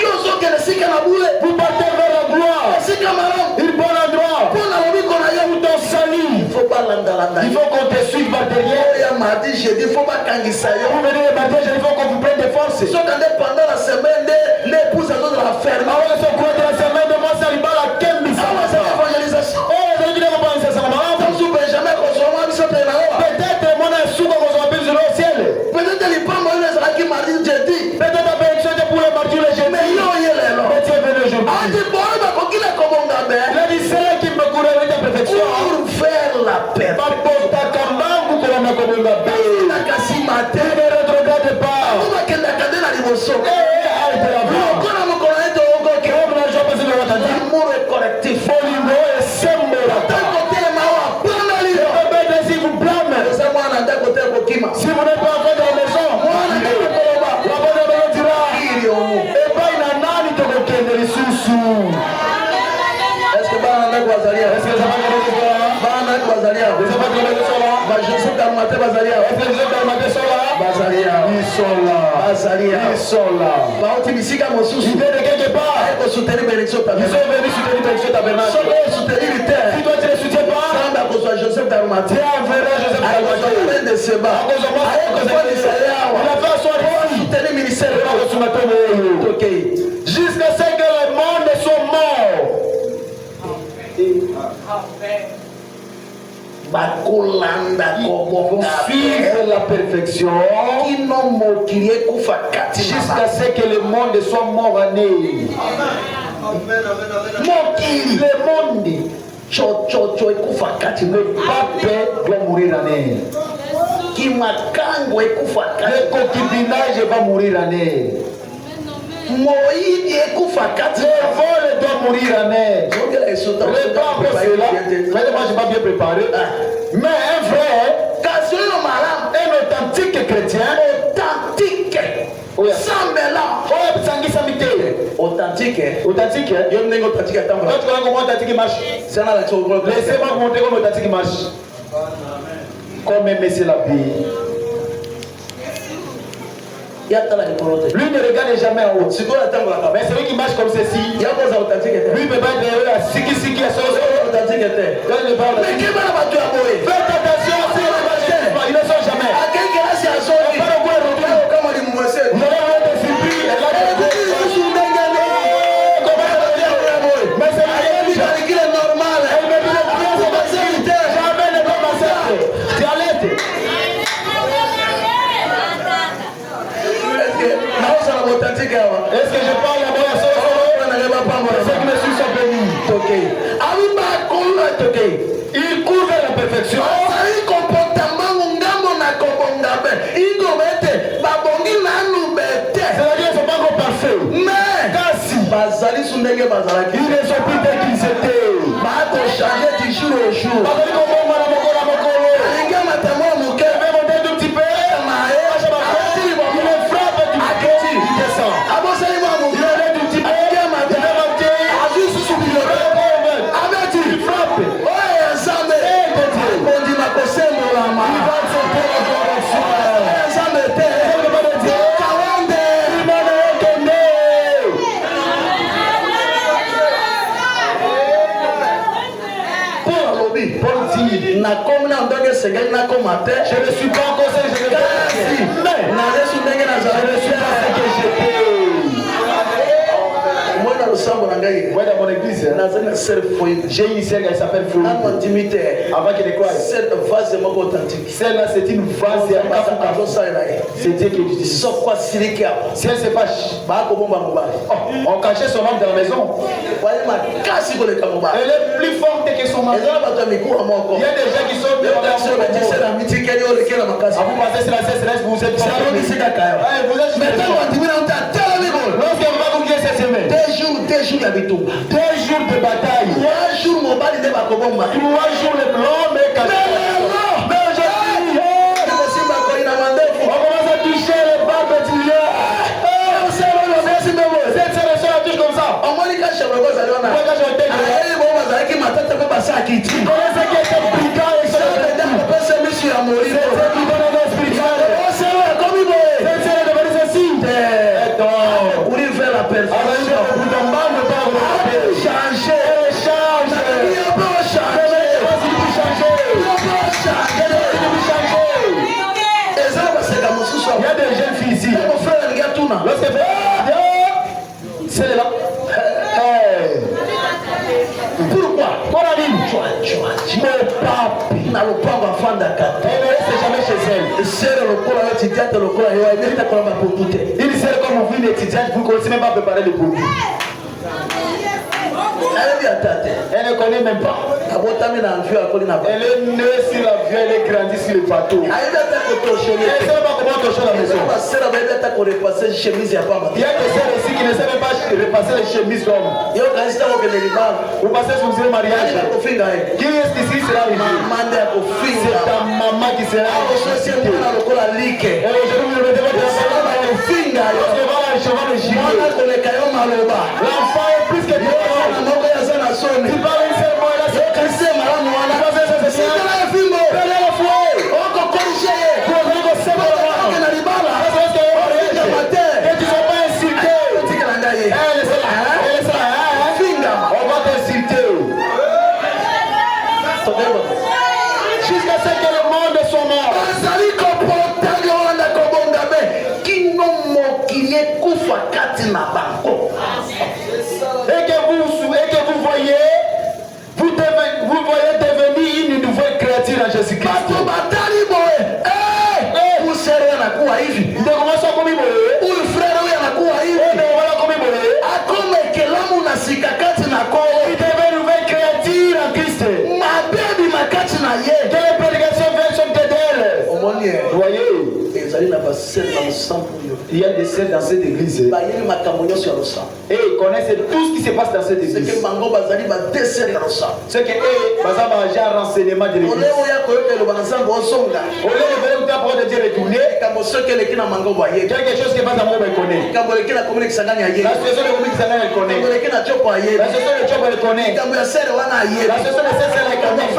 Yo ozokende sika na bule, Vous partez vers la gloire. sika malamu, Il bon endroit. mpona lobiko na ye, Où ton salut. il faut balandalanda Il ye. faut qu'on te suive par derrière. Oyo ya mardi jeudi, il faut bakangisa yo. Vous venez le matin, il faut qu'on vous prenne des forces. soka nde pendant la semaine nde l'épouse azozala ferme. Alors que ce cours de la semaine de moi, ça lui parle à quel awa eza évangélisation. Oh, vous avez dit de penser ça, maman. Tanzu benjamin kozoma biso te na owa. Peut-être mon souko qu'on soit plus au ciel. Peut-être lipango oyo ezalaki mardi jeudi, Peut-être la bénédiction était pour le martyr le jeudi. mais yo ye lelo Mais tu es venu aujourd'hui. ati boyo bakoki na kobonga be Il a dit, c'est là qui me courait avec la perfection. pour faire la paix. Babotaka mbangu kolanda kobonga be. nakasi Tu mate ne retrograde pas. obakendaka nde na liboso Arrête la vie. lokona mokolo na ye toyokoke Comme la joie parce que le roi t'a dit. amour est correctif Bolingo et sembolaka. takotelema awa pondali yo Peut-être si vous blâmez. eza mwana ndako te kokima Si vous n'êtes pas encore dans la maison, mwana ndako koloba la bonne heure dira. ili omu. Et pas il a nani te kokende lisusu. Est-ce que bana ndako bazalia Est-ce que ça va donner ce soir? bana ndako bazalia Les enfants de la soir là? bajoseph dalmate bazalia Est-ce que les enfants de la soir là? bazalia Ils sont là. bazalia Ils sont là. bauti bisika mosusu Ils viennent de quelque part. ekosuteni benediction Ils tabernacle sont venus soutenir Bénédiction Tabernacle. soki osuteniri te Si toi tu ne les soutiens pas, samba akozwa joseph dalmate tu enverras Joseph akozwa Dalmatie. reine de seba ayekofandisa ye awa Il a fait asseoir ici. osuteni ministère tokei Jusqu'à ce que le monde soit mort. bakolanda kobonga Suivre la perfection. kino mokili ekufa kati na Jusqu'à ce que le monde soit mort en elle. mokili Le monde, chochocho ekufa kati na pape doit mourir en elle. kimakango ekufa Le kati concubinage va mourir en elle. moyidi ekufa kati Le vol doit mourir en elle. ongela esuta Le temps pour cela, moi je n'ai pas bien préparé. Mais un vrai, kasi oyo malamu un authentique chrétien, authentique sans mélange oh, sangisa mite. authentique Authentique, hein? yo ndenge authentique atambola Quand tu vois comment authentique marche, sana la chokolo laissez-moi vous montrer comment authentique marche. Comme un messie la vie. yatala likolo te Lui ne regarde jamais en haut. sikoyo atambolaka Mais celui qui marche comme ceci, yakoza authentique te lui peut pas être à siki siki à son authentique te Quand il parle, mais keba na bato ya boye faites attention, si on ne marche pas, il ne sort jamais. akekelasi azongi kama limwese Vous allez avoir des surprises, et là, mais c'est la ayebikalekile normal Elle me dit le prix, c'est ma sécurité. Jamais ne pas m'accepter. Tu arrêtes. naozala authentique awa Est-ce que je parle à moi à ce ceux qui me suivent sont bénis. tokei abi bakolo tokei Il court vers la perfection. ils ne sont plus tels qu'ils étaient. Changer du jour au jour. Je ne suis pas encore ce que je veux mais je ne suis pas ce que j'étais. Moi dans mon église, j'ai une sœur qui s'appelle Fouille. Avant qu'elle croie. Celle-là c'est une vase. C'est Dieu qui dit. Si elle se fâche, on cachait son homme dans la maison. Elle est plus forte que son mari. Il y a des gens qui sont vous passez sur la CSRS, vous êtes lorsque vous avez cette semaine, 2 jours d'habitude, 2 jours de bataille, 3 jours de l'homme est caché. Mais aujourd'hui, on commence à toucher les barbes du lieu. Cette sélection la touche comme ça. Il y a des jeunes filles ici. C'est là. Pourquoi? Mon papi n'a le pas enfant d'Akata. Elle ne reste jamais chez elle. C'est le cours à l'étudiante, le cours à l'étudiante, il sert comme vous une étudiante, vous ne connaissez même pas préparer le produit. Elle ne connaît même pas. Elle est née sur l'avion, elle est grandie sur le bateau. Elle ne sait pas comment toucher la maison. Il y a des sœurs ici qui ne savent pas repasser les chemises d'homme. Vous passez sur le mariage. Qui est-ce qui sera arrivé? C'est ta maman qui sera arrivée. Et aujourd'hui, vous devez votre l'enfant est plus que toi. Tu parles une seule mot, là, c'est cassé, madame. Jusqu'à ce que le monde soit mort. Et que vous voyez, vous devenir une nouvelle créature en Jésus-Christ. Il devait une nouvelle créature en Christ. Quelle prédication vient sur d'elle? Vous voyez, il y a des sœurs dans cette église. Et ils connaissent tout ce qui se passe dans cette église. C'est que j'ai un renseignement de l'église. Au lieu de dire retourner, quelque chose qui passe à moi, je connais. La situation de l'église, elle connaît. La situation de Job, elle connaît. La situation de César, elle connaît.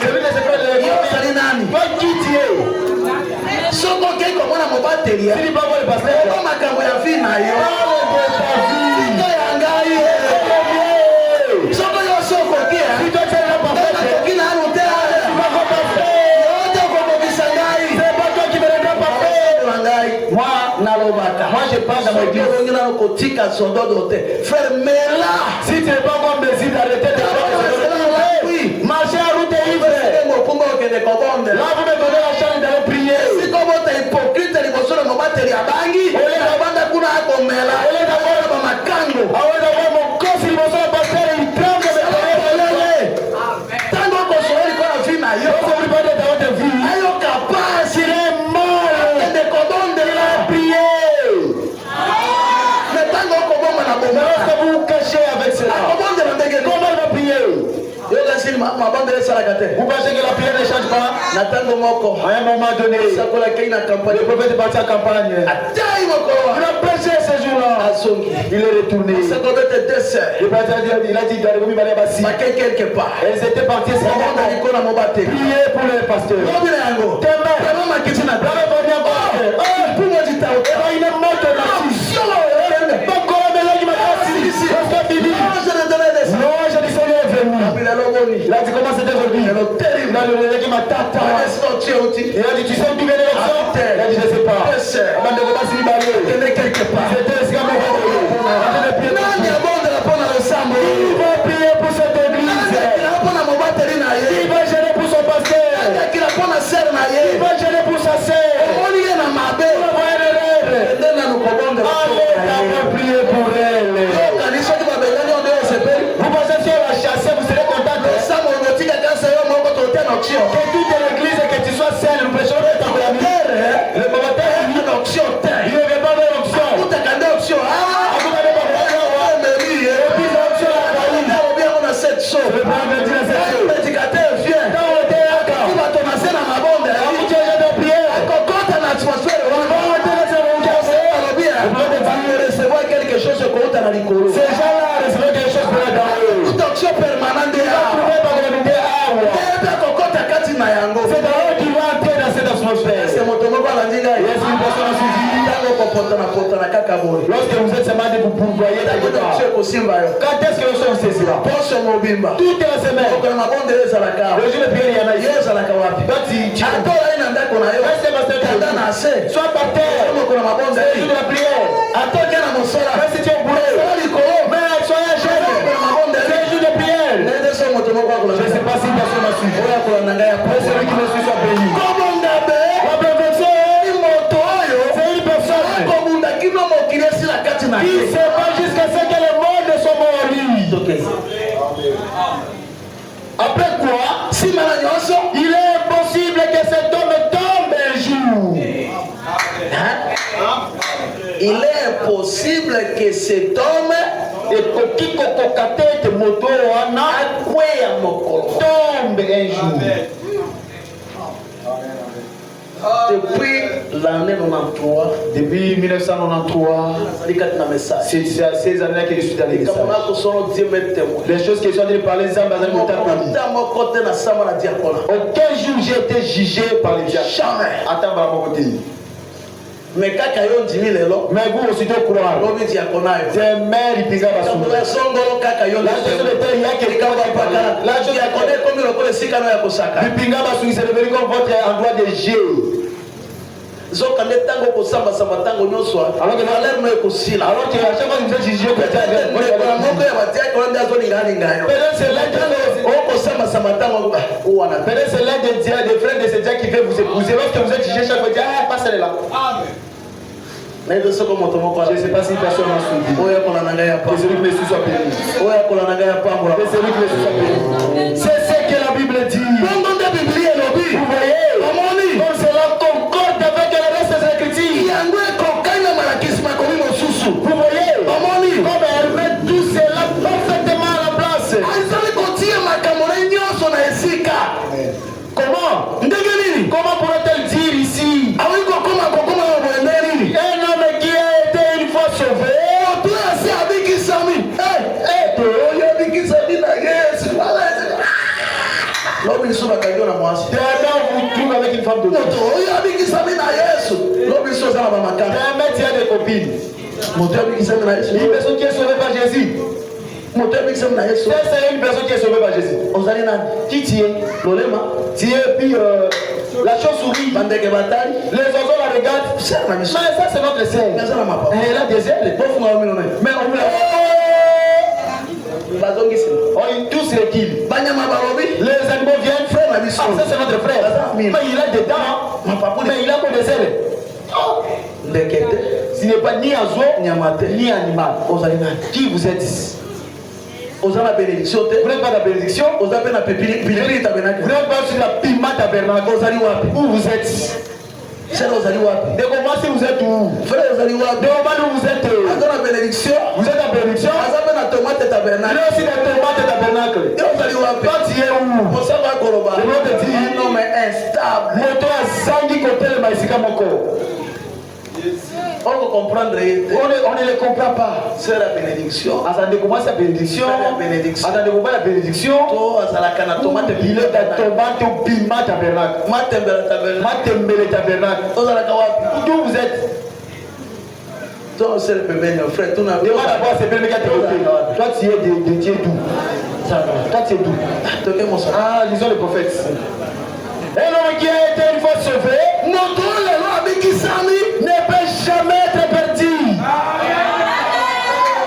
Celui de ses frères, elle connaît. Pas qui tu es. Soko keko mwana mobateli. Sili babo le pasteur. Kwa makambo ya vie na yo. Siko ya ngai. Soko yo soko kia. Siko tena papa. Kina anote. Siko papa. Yote kwa bisangai. C'est pas toi qui me rends papa. Ngai. Moi nalobaka. Moi je pense à mon Dieu. Ngina kotika sondodote. Fermez-la. Si tu n'es pas comme mesure d'arrêter de oui. Marcher à route libre. Là vous me donnez la chance d'aller prier. Si comme tu es hypocrite, tu es mobateli ya bangi. Ole na banda kuna akomela. Ole na banda makango. Ole na banda kofi liboso ya pasteur il tremble de colère. Tango ko soeli kwa vina yo. Ko libande da wote vi. Ayo capable c'est mort. De kodonde la prier. Mais tango ko bomba na bomba. Vous cachez Vous pensez que la prière ne change pas? À un moment donné, le prophète est parti en campagne. Il a prêché ce jour-là. Il est retourné. Le prophète a dit, il a dit, quelque part. Elles étaient parties prier pour les pasteurs. Il a dit comment c'était aujourd'hui. Il a dit tu sais d'où vient l'élection? Il a dit je ne sais pas. Il va prier pour cette église. Il va gêner pour son pasteur. Il va gêner pour sa sœur. Prier pour elle. Vous pensez si on la chasse, vous serez content que toute l'église que tu sois seul, nous prêchons le commentaire. Le commentaire, il ne veut pas de l'option. Le prédicateur vient. Ces gens-là recevaient quelque chose pour d'en haut. C'est dans eux qui vont entrer dans cette atmosphère. Est-ce qu'une personne a suivi? Lorsque vous êtes seulement de vous pourvoyer quelque part. Quand est-ce que le son saisira? Toute la semaine. Le jour de prière, il y en a. Sois par terre. C'est le jour de la prière. Même si tu es bourré. Mais soyez jeune. C'est le jour de prière. Je ne sais pas si personne m'a suivi. Mais celui qui me suit soit béni. C'est une personne qui se bat jusqu'à ce que le monde soit mort. Après quoi, il est impossible que cet homme tombe un jour. Il est impossible que cet homme tombe un jour. Depuis l'année 93, Depuis 1993, c'est à ces années-là que je suis dans l'église. Les choses que je suis en train de parler, aucun jour j'ai été jugé par les diacres. Jamais. Attends, à mon côté. Mais vous aussi de croire. Des mères, ils pingent la chose de terre, il y a quelqu'un qui parle. La chose de terre, c'est devenu comme votre endroit de jeu. Alors que à chaque fois que vous êtes jugé, peut-être c'est l'un des frères de ces diacres qui fait vous épouser. Lorsque vous êtes jugé, chaque fois, ah, passe là. Je ne sais pas si personne m'a suivi. Que celui qui me suit soit béni. Que celui qui me suit soit béni. C'est ce que la Bible dit. Vous voyez, comme cela concorde avec le reste des Écritures. Vous voyez, comme elle met tout cela parfaitement à la place. Comment? Comment pourrait-elle dire ici? Un homme qui a été une fois sauvé. Vous trouvez avec une femme de Dieu. Il y a des copines. Une personne qui est sauvée par Jésus. C'est une personne qui est sauvée par Jésus. Qui tu es? Tu es, puis la chauve-souris. Les oiseaux la regardent. Mais ça, c'est notre sœur. Elle a des ailes. Mais on l'a. Tous les kills. Les animaux viennent. Ah, ça, c'est notre frère. Mais il a des dents. Mais il a que des ailes. Ce n'est pas ni oiseau, ni animal. Qui vous êtes? Vous n'êtes pas la bénédiction. Vous n'êtes pas sur la pima tabernacle. Où vous êtes? De comment si vous êtes où? De comment vous êtes? Vous êtes en bénédiction. na tomate tabernacle. Il est aussi dans tomate tabernacle. Et on va lui voir. Toi, tu es où? Mon sang va koloba. Le nom te dit. Un homme instable. Moto a zangi côté le maïsika moko. On va comprendre. On ne le comprend pas. C'est la bénédiction. Attendez, comment c'est la bénédiction? Attendez, comment la bénédiction? Il est dans tomate ou piment tabernacle. Matembele tabernacle. D'où vous êtes? Toi, c'est le bébé, mon frère. Demande d'abord, c'est le bébé qui a été voté. Toi, tu es de Dieu d'où? Toi, tu es d'où? Ah, lisons le prophète. Un homme qui a été une fois sauvé, ne peut jamais être perdu.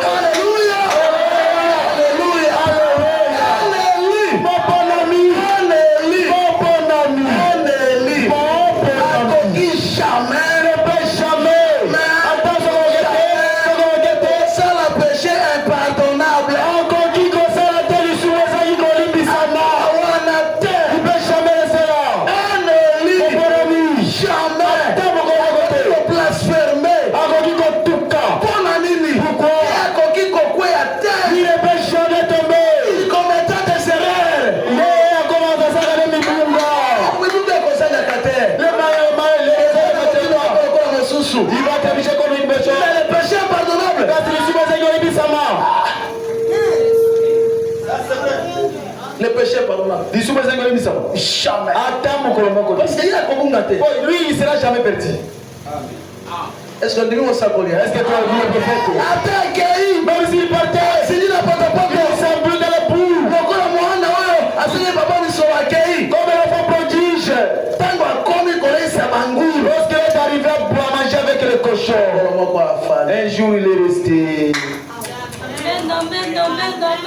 Alléluia. Alléluia. Alléluia. Mon bon ami. Alléluia. Mon bon ami. Alléluia. Mon bon ami. Jamais. Ne peut jamais. Attends, ça le péché impardonnable. encore qui concerne la terre, il sous les aïeux, il dit ça. Il ne peut jamais rester là. Alléluia. Mon bon ami. Jamais. Attends, mon bon Place fermée. encore qui compte tout cas. Bon ami. Pourquoi? Il ne peut jamais tomber. Il commettra des erreurs. Il est commencé à regarder mes boumba. Il va t'afficher comme une bêche. Mais le péché impardonnable. Le péché impardonnable. Jamais. Parce qu'il a communauté. Lui, il ne sera jamais perdu. Est-ce que nous sommes Est-ce que tu as vu le prophète? Attends, Kéhi. Même s'il partait, C'est dit la porte à porte. il semble dans la boue. Lokola Moana oyo asili papa biso akei. Comme l'enfant prodige. Tango akomi kolesa bangulu. Lorsqu'il est arrivé à manger avec le cochon, un jour il est resté.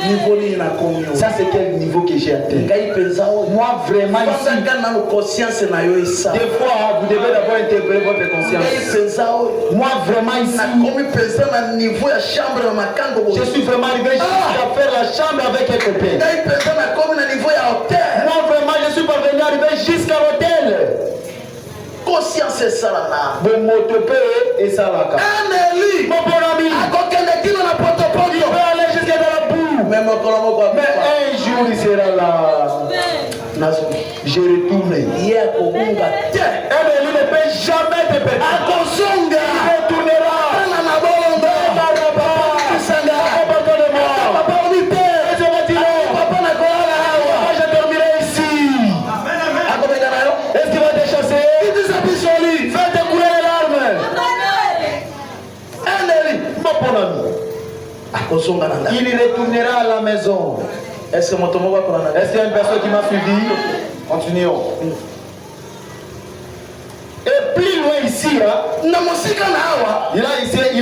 Niveau ni na komi. Ça, c'est quel niveau que j'ai atteint? Ngai penza oyo. Moi, vraiment, ici, Fanga na conscience na yo isa. des fois, vous devez d'abord intégrer votre Ngai conscience. penza oyo. Moi, vraiment, ici, Na komi penza na niveau ya chambre na makango bo. je suis vraiment arrivé jusqu'à faire la chambre avec un copain. Ngai penza na komi na niveau ya hôtel. Moi, vraiment, je suis parvenu à arriver jusqu'à l'hôtel. Conscience esala na. Mon motope et ça là. Aneli. Mon bon ami, Akokende kino na il portfolio. peut aller jusqu'à dans la boue. Même okolo Mais un jour, il sera là. nazo. Je retourne. Yé akomunga te. Et lui ne peut jamais te perdre. Akosonga. Il retournera. Tana na bolongo. Kisanga. Pardonne-moi. Papa unite. Et je vais dire, Papa na kolala hawa. moi je dormirai ici. Akomeka na yo. Est-ce qu'il va te chasser? Kitisa bisoli. Fais-te couler les larmes. Aneli. Mon bon ami, Akosonga na ndako. il retournera à la maison. Est-ce que moto moko akola na Est-ce qu'il y a une personne qui m'a suivi? Continuons. Et plus loin ici, hein, na mosika na hawa. il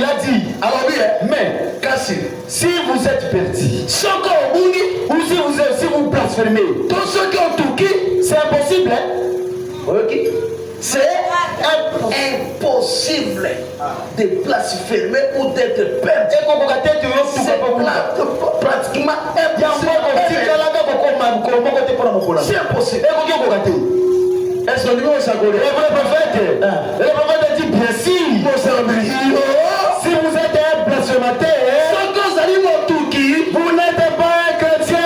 a dit, Alobi mais kasi. si vous êtes perdu, Soko obungi. ou si vous blasphémez, To soki otuki. c'est impossible. Hein? Oyoki. C'est impossible de blasphémer ou d'être perdu. Et qu'on va tête C'est pratiquement impossible. C'est impossible. Est-ce que nous avons Le prophète a dit bien si vous êtes un blasphémateur, vous n'êtes pas un chrétien.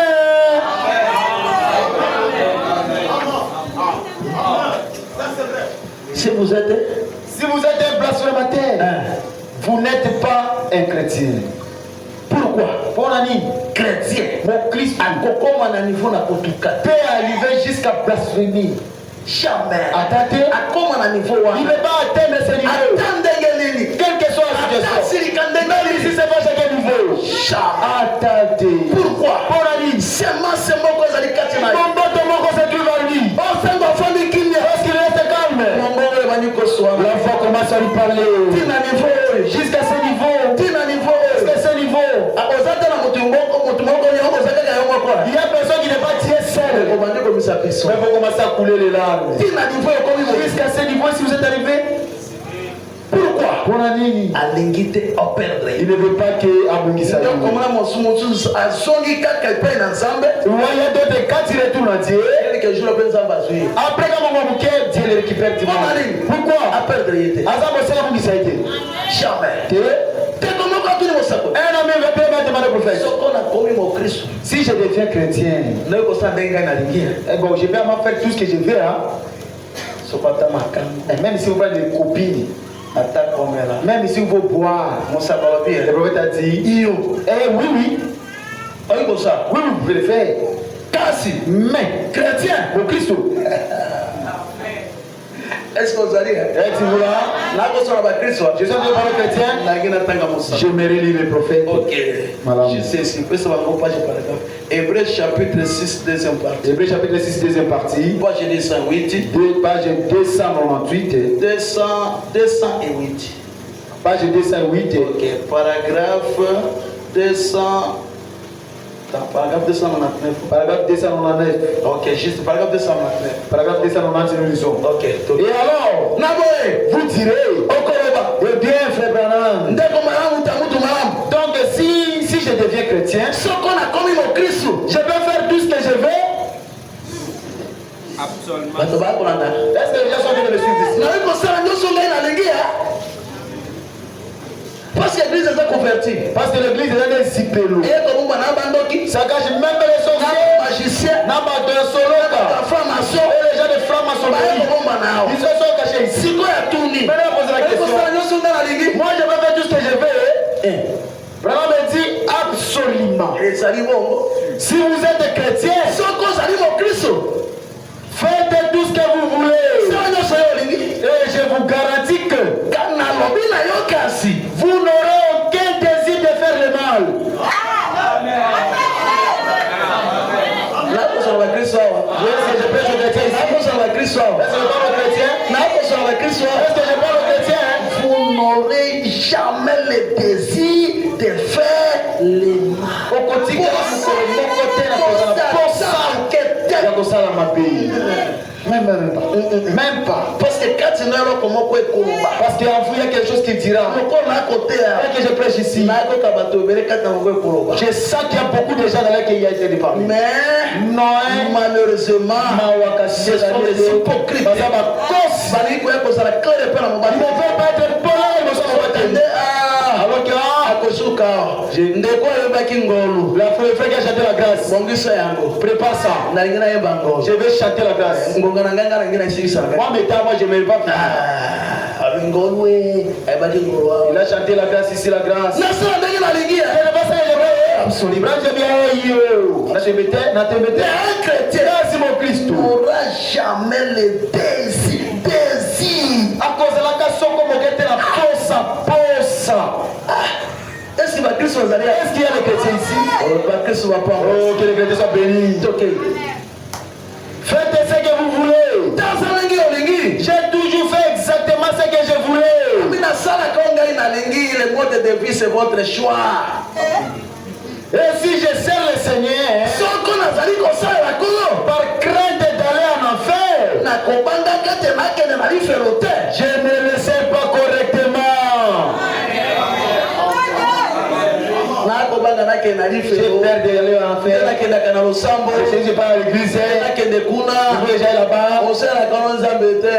si vous êtes un blasphémateur, vous n'êtes pas un chrétien. pourquoi Pour l'année, chrétien mon Christ akokoma na niveau na kotuka peut arriver jusqu'à blasphémer. jamais Attendez, akoma na niveau il wana ne va pas atteindre ce niveau. ata ndenge nini Quelle que soit la situation. atasirika ndenge Même si nini c'est pas chaque niveau. jamais Attendez. pourquoi Pour l'année, semence moko ezali kati na yo mon moto moko se trouve en lui. osengo afandi kimia Parce qu'il reste calme. mongongo ebandi koswana L'enfant commence à lui parler. tina niveau oyo Jusqu'à ce niveau. tina niveau oyo Jusqu'à ce niveau. oza te na motu moko yango oza kaka yo moko Il y a personne qui n'est pas Dieu seul. obandi komisa biso Mais il faut commencer à couler les larmes. tina niveau ekomi Jusqu'à ce niveau, si vous êtes arrivé, pourquoi pour l'année, alingi te operdre il ne veut pas que Abungisa. donc komona mosusu azongi kaka epai na nzambe Il y a d'autres cas qui retournent à Dieu. quelques jours mpe nzambe azwi ye Après, quand on va Dieu le récupère dimanche. Pourquoi? aperdre ye te Azam, c'est la Abungisa. jamais Un te komoko atuni mosako ami veut pas mettre demande au prophète. Si je deviens chrétien, eh bon, je vais m'en faire tout ce que je veux. Hein? Et même si vous voulez des copines, même si vous voulez boire, le prophète a dit, eh oui, oui. Oui, vous pouvez le faire. Mais, chrétien, au Christ. Est-ce que vous allez? Je suis un chrétien. J'aimerais lire le prophète. Ok. Je sais, si vous pouvez savoir page par exemple. Hébreux chapitre 6, deuxième partie. Hébreux chapitre 6, deuxième partie. Page 208. Page 298. 208. Page 208. Ok. Paragraphe 200. Paragraphe 299. Paragraphe 299. Ok, juste paragraphe 299. Paragraphe 299, nous lisons. Ok. Et alors, vous direz, eh bien, frère Branham. Donc, si je deviens chrétien, je peux faire tout ce que je veux. Absolument. Est-ce que les gens sont venus me suivre ici? Parce que l'église est convertie. Parce que l'église est un zipelo. Ça cache même les sorciers, les gens de franc-maçonnerie. Ils se sont cachés ici. Maintenant, pose la question. Moi, je peux faire tout ce que je veux. Vraiment, me dit absolument. Si vous êtes chrétien, faites tout ce que vous voulez. Et je vous garantis que vous n'aurez aucun désir de faire le mal. Est-ce que je prêche au chrétien ici? Est-ce que je parle au chrétien? Est-ce que je parle au chrétien? Vous n'aurez jamais le désir de faire le mal. Au quotidien, même pas. Parce que quand tu n'as pas comment parce qu'il y a quelque chose qui dira que je prêche ici. Je sens qu'il y a beaucoup de gens dans lesquels il y a été parlé. Mais non, malheureusement, ce sont des hypocrites. Ils ne veulent pas être polaires. Alors que la frère qui a chanté la grâce, prépare ça. Je vais chanter la grâce. Moi, je ne vais pas faire. Il a chanté la grâce ici, la grâce. Absolument. Un chrétien n'aura jamais le désir. À cause de la question, comme est-ce qu'il y a des chrétiens ici? Oh, que les chrétiens soient bénis. Faites ce que vous voulez. J'ai toujours fait exactement ce que je voulais. Le mode de vie, c'est votre choix. Et si je sers le Seigneur, par crainte d'aller en enfer, je ne le sers pas correctement. J'ai peur d'aller en enfer. Je pas à l'église. Je vais là-bas.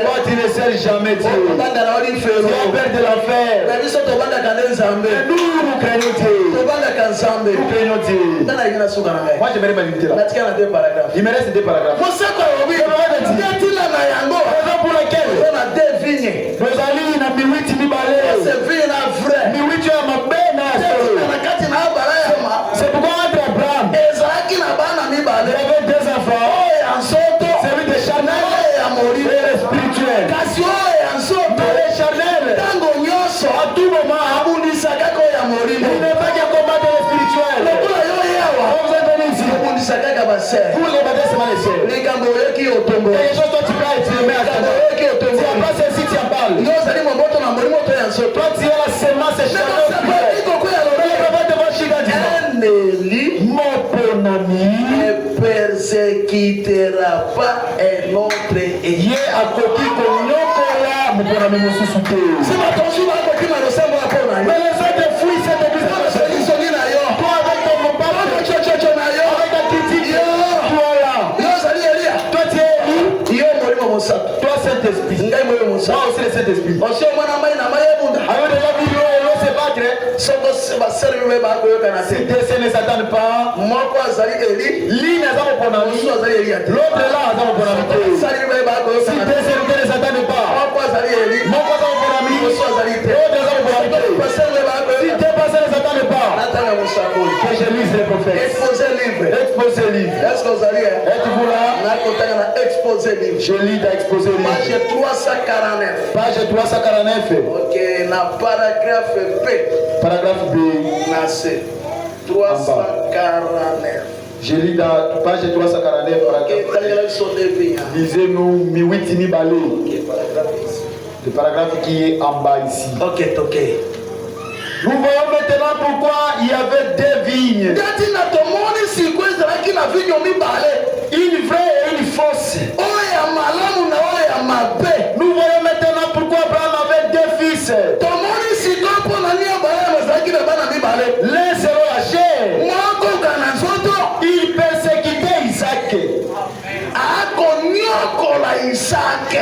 Toi, tu ne sers jamais Dieu. Tu as peur de l'enfer. Nous, nous craignons Dieu. Nous craignons Dieu. Moi, j'aimerais m'inviter là. Il me reste 2 paragraphes. Raison pour laquelle nos amis n'ont mis 8 c'est pourquoi entre Abraham il avait 2 enfants. Celui de charnel et le spirituel. Mais le charnel, à tout moment, il ne fait que combattre le spirituel. Vous êtes venus ici. Vous combattez seulement les sœurs. Quelque chose dont tu peux exprimer à ta mère. Tu n'as pas ceci, tu en parles. Toi, tu es la semence charnelle. Mon ami ne persécutera pas un autre ye akoki konyokola mon ami mosusuke. Mais les autres fuient cette église. Toi avec ton papa, avec ta critique, toi là. Toi tu es élu. Toi Saint-Esprit. Moi aussi le Saint-Esprit. Avez déjà vu l'eau se battre? soko basali mibale bakoyokana Si te. deux sœurs ne s'attendent pas, Moko azali Eli, l'une a mon ponami, mosusu azali Elia te. l'autre là a mon ponami. Basali mibale Si bakoyokana deux te. sœurs ne s'attendent pas, Moko azali Eli, mon ponami, mosusu azali te. l'autre a mon ponami. Basali mibale Si bakoyokana te. deux personnes ne s'attendent pas, Natanga mosakoli. que je lise les prophètes. Exposé livre. Exposé livre. Est-ce que vous allez Êtes-vous là? nakotanga na exposé livre. Je lis dans exposé livre. Page 349. Page 349. Ok, na paragraphe P. Paragraphe B. Na C. 349. Je lis dans page 349. Ok, Paragraphe. tangela biso devia. Lisez-nous mi-huit ni balé. Ok, paragraphe ici. Le paragraphe qui est en bas ici. Ok, ok. Nous voyons maintenant pourquoi il y avait deux vignes. Dati na tomoni siku ezalaki na vinyo mibale. Une vraie et une fausse. Oyo ya malamu na oyo ya mabe. Nous voyons maintenant pourquoi Abraham avait deux fils. Tomoni siku mpo na nini Abrahamu azalaki na bana mibale. L'un zéro la chair. Moko kana nzoto. Il persécutait Isaac. Akonyokola Isake.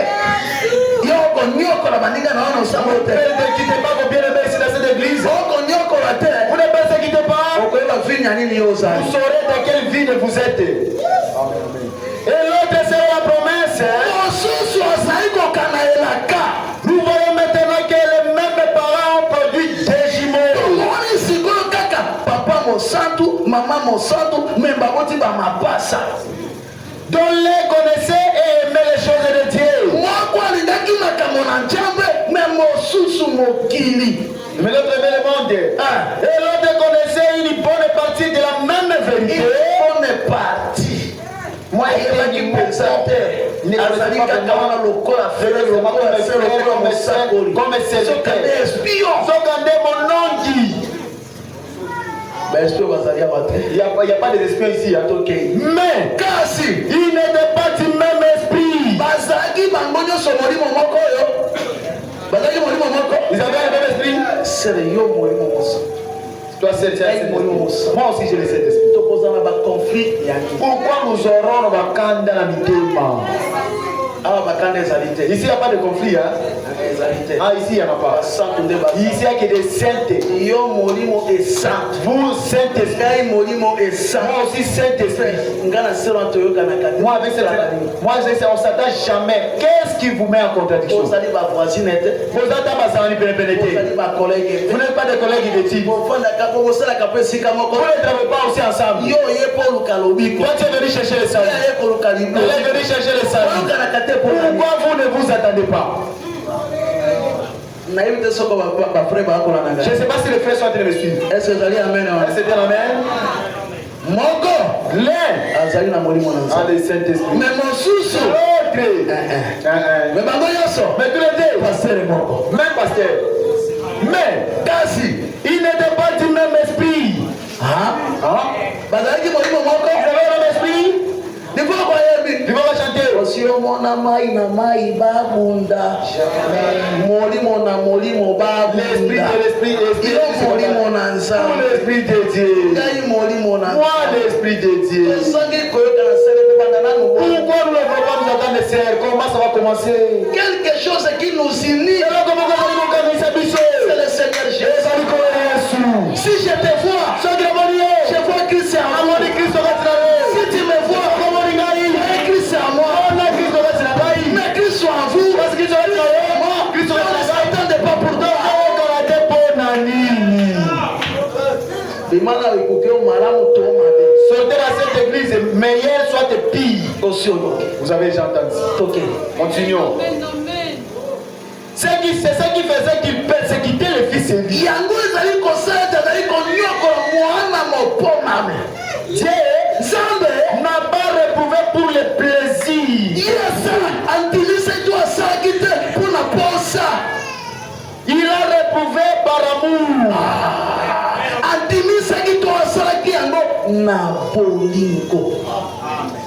Yokonyokola baninga na wana osango Ne te. persécutez pas vos bien-aimés ici dans cette église. Okonyokola te. Vous ne persécutez pas. Okoyeba vinya nini yo ozali. Vous saurez dans quelle vigne vous êtes. Et l'autre c'est la promesse. Mosusu azali kokana elaka. Nous voyons maintenant que les mêmes parents ont produit des jumeaux. Tomoni sikoyo kaka papa mosantu mama mosantu me baboti bamapasa. Dont les connaissaient et aimaient les choses de Dieu. Moko alingaki makambo na nzambe me mosusu mokili. Mais l'autre aimait le monde. Et l'autre connaissait une bonne partie de la même vérité. Bonne partie. Moi ayebaki mpenza te. Azali kaka wana lokola fele lokola se lokola mosakoli. Sokande espion. Sokande monongi. Espion bazali awa te. Il n'y a pas d'espion ici. Mais kasi il n'était pas du même esprit. bazalaki bango nyonso molimo moko oyo. Bazalaki molimo moko. Ils avaient le même esprit. Sere yo molimo mosa. Toi, c'est moi aussi, j'ai le Saint-Esprit. Tokozala ba conflit ya ki. Pourquoi nous aurons bakanda na mitema? Awa bakanda ezali te. Ici, il n'y a pas de conflit. Hein? Ezali te. Ah, ici, il n'y en a pas. Basantu nde ba. Ici, il n'y a que des saintes. Yo molimo esantu. Vous, Saint-Esprit. Ngai molimo esantu. Moi aussi, Saint-Esprit. Nga na selo toyokanaka te. Moi, avec cette moi, on ne s'attend jamais. Qu'est-ce qui vous met en contradiction? Ozali ba voisine te. Vous êtes Ozali ba collègue te. Vous n'êtes pas des collègues de type. Vous Bofandaka bokosalaka mpe esika moko. ne travaillez pas aussi ensemble. Yo ye mpo oluka lobiko. Toi, tu es venu chercher le salut. Ye koluka Elle liblo. est venue chercher le salut. Oyokanaka te mpo nani. Pourquoi vous ne vous attendez pas? nayebi te soko bafrère bakolanda Je ne sais pas si les frères sont en train de me suivre. est-ce que ezali amen wana C'est bien amen. moko L'un azali na molimo na a nzambe le Saint-Esprit. me mosusu L'autre. me bango nyonso Mais tous les deux. pastere moko Même pasteur. Mais kasi il n'était pas du même esprit. bazalaki molimo moko Ils avaient le même esprit. lifoko yebi Tu vas chanter. osiomona mai na mai babunda molimo na molimo L'esprit babunda de l'esprit. yo molimo na Pour nzambe l'esprit de Dieu. ngai molimo na Moi, l'esprit de Dieu. esangi koyoka na sele mpe banda nanu Pourquoi nous ne pouvons pas nous attendre, sœurs? Comment ça va commencer? quelque chose qui nous unit Et là, comment on va nous organiser, Bissot? c'est le Seigneur Et Jésus. ça nous connaît sous. Si je te vois, Ce qui est marié. je vois Christ en moi. Amoni Christ va travailler. Si tu me vois, Comment on et Christ en moi. On a Christ va travailler. Mais Christ soit en vous. Parce que Christ va travailler. Moi, Christ va ne travailler. s'attendez pas pour toi. Bimana ekuke malamu to mabe. Sortez dans cette église, meilleur soit pire. Aussi au Vous avez déjà entendu. Ok. Continuons. C'est ça qui faisait qu'il persécutait le fils de Dieu. Yango ezali kosala ezali konyokola mwana mopomame. Dieu Nzambe n'a pas réprouvé pour le plaisir. Yes, andilise tu asalaki te mpona posa. Il a réprouvé par amour. Andimisaki to asalaki yango na bolingo.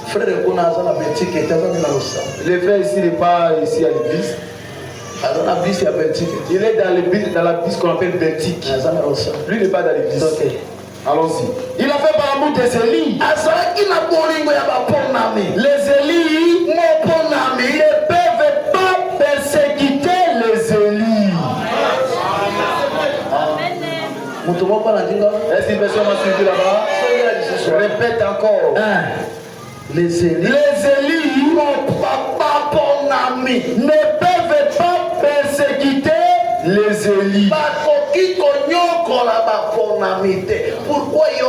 Frère kuna aza na Belgique etazami na losa. Le frère ici n'est pas ici à l'église. Aza na bisi ya Belgique. Il est dans la bus qu'on appelle Belgique. Aza na losa. Lui n'est pas dans l'église. Ok. Allons-y. Il a fait par amour des Élis. Azalaki na bolingo ya baponami. Les Élis Moponami ne peuvent pas persécuter les Élis. Est-ce qu'une personne m'a suivi là-bas? Répète encore. Les élus, mon papa, mon ami, ne peuvent pas persécuter les élus. Pourquoi il y a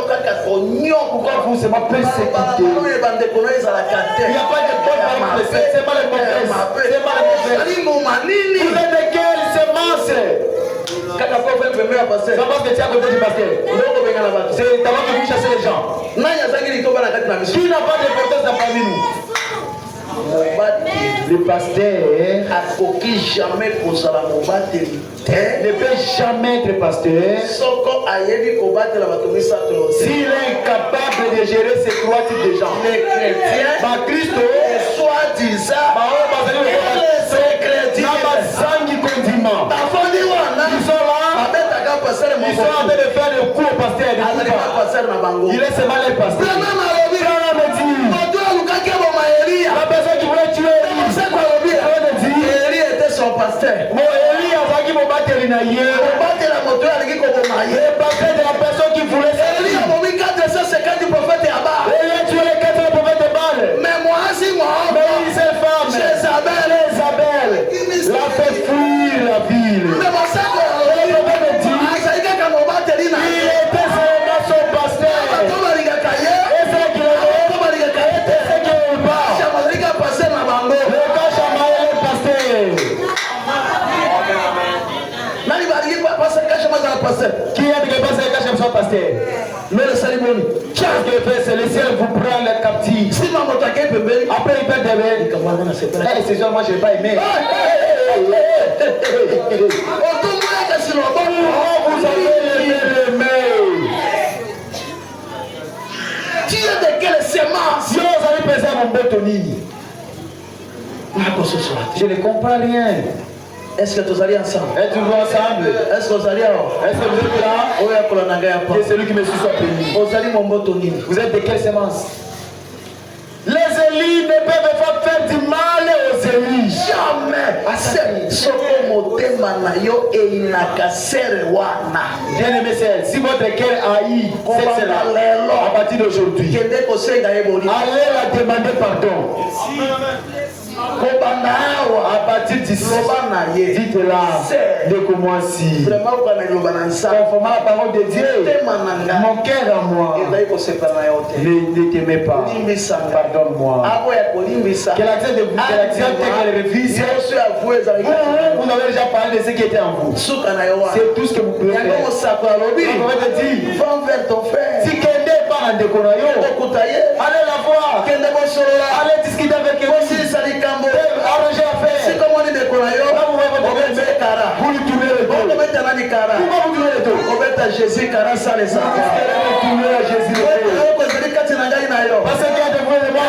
Pourquoi vous êtes persécuté? Il n'y a pas de bonne c'est pas les mauvaises. C'est pas les mauvaises. Vous êtes de quelle semence? Ça passe que tu es à côté du pasteur. C'est d'abord que vous chassez les gens. Qui n'a pas d'importance parmi nous? Le pasteur ne peut jamais être pasteur s'il est incapable de gérer ces trois types de gens. Les chrétiens, Christ, soi-disant, ils sont en train de faire le coup au pasteur. Il est seulement le pasteur. La personne qui voulait tuer Élie était son pasteur. Élie a vagué mon batteur. Le pasteur de la personne qui voulait Élie a mis 450 prophètes à bas. Il a tué les 400 prophètes de Baal. Mais moi, si moi, mais ces femmes, Jézabel, l'a fait fuir la ville. Mais mon sac, il était seulement son pasteur. Et c'est qu'il qui est de passer le cachet son pasteur? Mais le cérémonie. Qu'est-ce qu'il fait? C'est le ciel vous prend les captifs. Si maman t'a qu'un bébé, après il perd des bébés. C'est sûr, moi je n'ai pas aimé. Vous avez aimé. Qui est de quelle semence? Si vous avez pensé à mon bétonnier, je ne comprends rien. Est-ce que vous allez ensemble? Êtes-vous ensemble? Est-ce que vous allez Est-ce que vous êtes là? Que celui qui me suit soit béni. Vous êtes de quelle semence? Les élus ne peuvent pas faire du mal aux élus. Jamais. Bien aimé, si votre cœur haït cette celle-là, à partir d'aujourd'hui, allez la demander pardon. À partir d'ici, dites-la, de commencer. Conformément à la parole de Dieu, mon cœur à moi ne t'aimait pas. Pardonne-moi. Quel accent de vous, quel accent qu'elle révise. Vous avez déjà parlé de ce qui était en vous. C'est tout ce que vous pouvez faire. Va vers ton frère. Si quelqu'un n'est pas en décorayo, allez la voir. Allez discuter avec lui. Arrangez l'affaire. Si comme on est décorayo, vous lui tournez le dos. Pourquoi vous tournez le dos? On met à Jésus car ça les a. Tournez à Jésus le dos. Parce qu'il y a de moi et de moi.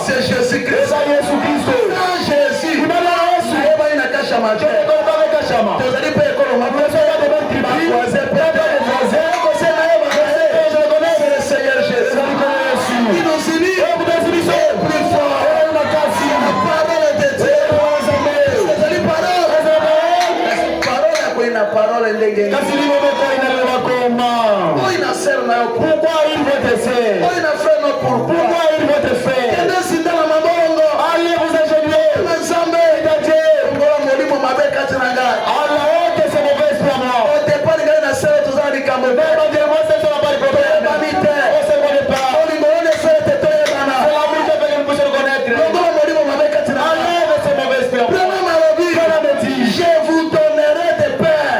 C'est Jésus-Christ. Sans Jésus. Jésus. Pourquoi il veut te faire? Pourquoi il veut te faire? Allez vous ingénier. Allah, ôte ce mauvais esprit à moi. Moi, c'est ça, pas de problème. On se connaît pas. C'est l'amour qui fait que nous puissions le connaître. Enlève ce mauvais esprit à moi. Je vous donnerai des pains.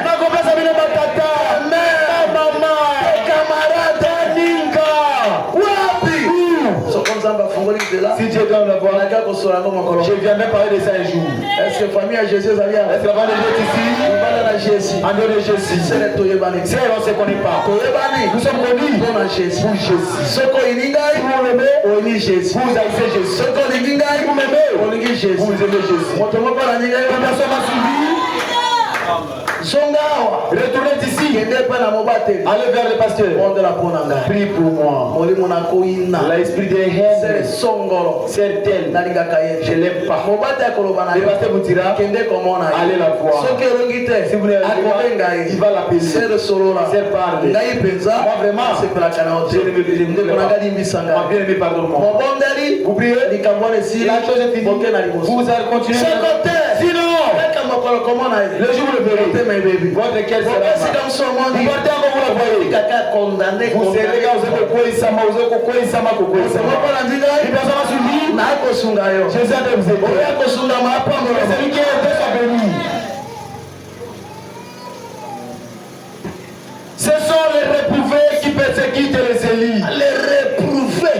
Si Dieu donne la voix, je viendrai parler de ça un jour. Est-ce que la famille à Jésus est là? Est-ce que la famille de Jésus ici? En dehors de Jésus. C'est on ne se connaît pas. Nous sommes connus pour Jésus. Pour aimer Jésus. Vous haïssez Jésus. Vous m'aimez. Vous aimez Jésus. Personne m'a suivi. Zongawa. Retournez d'ici. Kende pa na mobate. Allez vers le pasteur. Monde la ponanga. Prie pour moi. Molimo na koina. L'esprit de haine. C'est songolo. Certaines. Nalinga kaye. Je l'aime pas. Mobate akolobana. Le pasteur vous dira. Kende komona. Allez la voir. Soki elongite. Si vous n'avez pas, il va l'appeler. C'est le solo là. C'est parler. Ngai penza. Moi vraiment. C'est la kana. Je ne me Mon bien-aimé, pardonne-moi. bondeli, Vous priez. La chose est finie. Vous allez continuer. Sinon, le jour où le verrez, votre cœur sera mal. Vous partez encore, vous la voyez. Vous serez là, vous êtes quoi, Isama, vous êtes quoi, Isama, quoi, Isama. Il va s'en suivre. Jésus a de vous aider. C'est celui qui est déjà béni. Ce sont les réprouvés qui persécutent les élus. Les réprouvés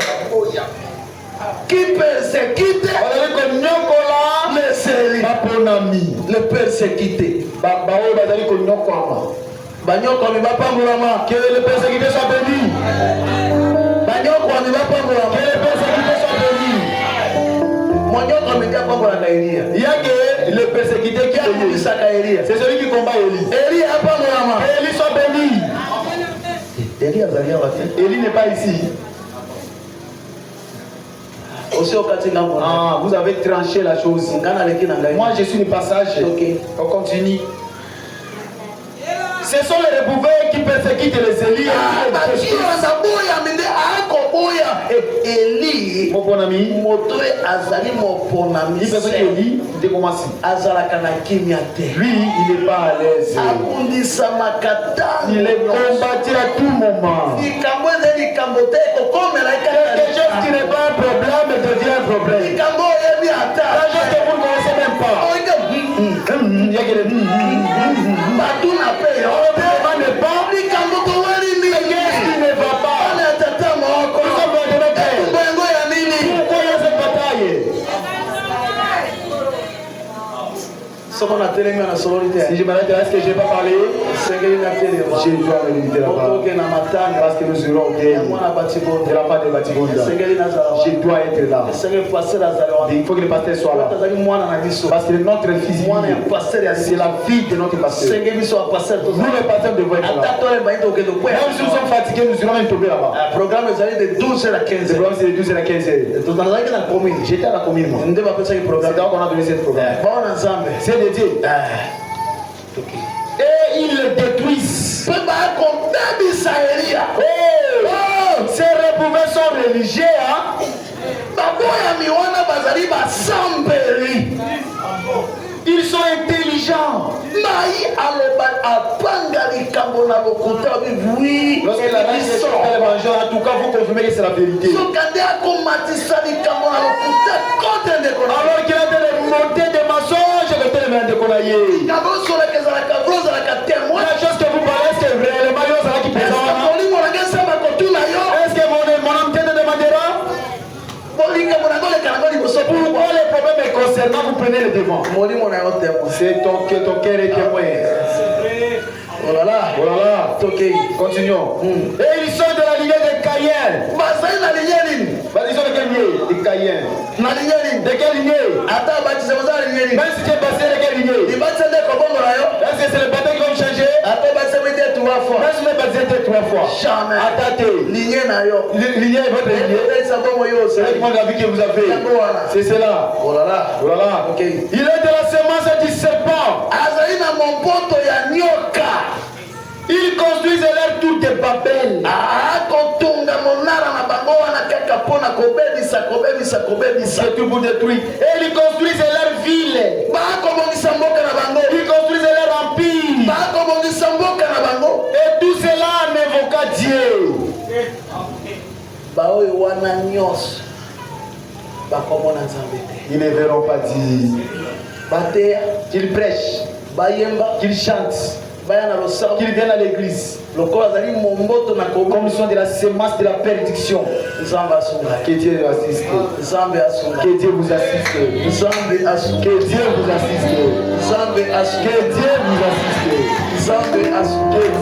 qui persécutent les élus. Les persécutés. Banyokomi bapambolama. Que les persécutés soient bénis. Banyokomi bapambolama. Que les persécutés soient bénis. Monyokomi diapambolaka Elia. Il y a que les persécutés qui ont Elia. c'est celui qui combat Élie. Elia apambolama. Que Élie soit béni. Elia azalia wate. Élie n'est pas ici. Ah, vous avez tranché la chose. Moi, je suis le passage. Okay. On continue. Ce sont les réprouvés qui persécutent les élus. Eli, mon bon ami, motoe azali moponami. il fait Élie de commencer. Azalaka na kimia te. Lui, il n'est pas à l'aise. Abundisa makata. Il est combattu à tout moment. Likambo eze likambo te kokomela Quelque chose qui n'est pas un problème devient un problème. likambo yebi ata. La chose que vous ne connaissez même pas. Il y a que les Batuna pe yo. on ne pas. Likambo to wari mi. Qu'est-ce qui ne va pas? Ana tata moko. Bengo ya nini? Pourquoi il y a cette bataille? Soko na telemi na sololite. Si je m'arrête là, est-ce que je n'ai pas parlé? Sengeli na telemi. Je dois me limiter là-bas. Otoke na matanga. Parce que nous serons bien. Mwana batibondo. De la part de Batigonda. Sengeli na zala. Je dois être là. Sengeli passer la zala. Il faut que le pasteur soit là. Tazali mwana na biso. Parce que notre fils, Mwana ya passer ya c'est la fille de notre pasteur. Sengeli biso a passer to. Nous, les pasteurs, devons être là. Atatole baito ke do. Même si nous sommes fatigués, nous irons même tomber là-bas. Programme ezali de 12h à 15h. Le programme, c'est de 12h à 15h. Tozalaki na commune. J'étais à la commune, moi. Nde bapesaki C'est programme. donc qu'on a donné cette programme. Baona nzambe. C'est de Dieu. Et ils le détruisent. Pe bakobebisa Elia. Ces réprouvés sont religieux, hein? Baboyami wana bazali basambeli. Ils sont intelligents. Mai aloba apanga likambo na lokuta oui. Lorsque la reine est sortie le mangeur, en tout cas, vous confirmez que c'est la vérité. Sokande akomatisa likambo na lokuta kote ndeko na. Alors qu'il a des montées de mensonges, que tel même de konaye. Likambo sola kezalaka vroza la témoin. La chose que vous parlez, est-ce que réellement il y a qui Est-ce présente? que bolingo na ngesa bakotuna yo? Est-ce que mon âme te demandera? Bolingo na ngole kana ngoli boso. Pourquoi les problèmes concernant vous prenez le devant? Molimo na yo témoin. C'est ton cœur est témoin. Oh là là. Oh là là. Tokei. Continuons. Et ils sont de la lignée de Caïn. Bazali na lignée nini? Ils sont de quelle lignée? De Caïn. Na lignée nini? De quelle lignée? Ata batise bazali na lignée nini? Même si tu es passé de quelle lignée? Ibatise nde kobongo na yo? Est-ce que c'est le baptême qui va changer? Ata batise mete 3 fois. Même si le baptême était 3 fois. Jamais. Attaqué. Lignée na yo. Lignée, votre lignée. Esa bongo yo C'est osali. le vie que vous avez. C'est cela. Oh là là. Oh là là. Ok. Il est de la semence du serpent. Azali na mompoto ya nyoka. Ils construisent leur tour de Babel. Akotunga monara na bango wana kaka pona kobebisa. C'est tout pour détruire. Et ils construisent leur ville. Bakobongisa mboka na bango. Ils construisent leur empire. Bakobongisa mboka na bango. Et tout cela en invoquant Dieu. Baoyo wana nyos. Bakomona nzambe te. Ils ne verront pas Dieu. Bateya. Qu'ils prêchent. Bayemba. Qu'ils chantent. Qu'ils viennent à l'église. Lokola zali momboto na comme ils sont de la semence de la perdition. Que Dieu assiste. Que Dieu vous assiste. Que Dieu vous assiste. Que Dieu vous assiste. Que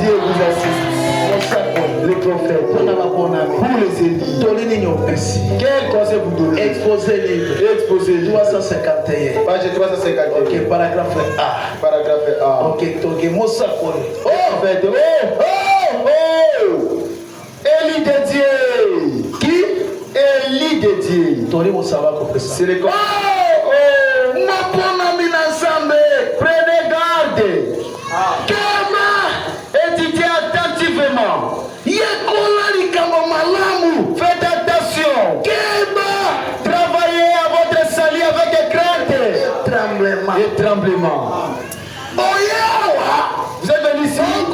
Dieu vous assiste. Les prophètes, pour les élites, quel conseil vous donnez? Exposé livre. Exposé livre. 351. Page 351. Ok, paragraphe A. Paragraphe A. Ok, toge Mosakoli. Oh, faites. Oh, Élie de Dieu. Qui? Élie de Dieu. Tori Mosabako. C'est le corps. Prenez garde. Kama, étudiez attentivement. Faites attention. Kema, travaillez à votre salut avec crainte et tremblement. Vous êtes venu ici. Vous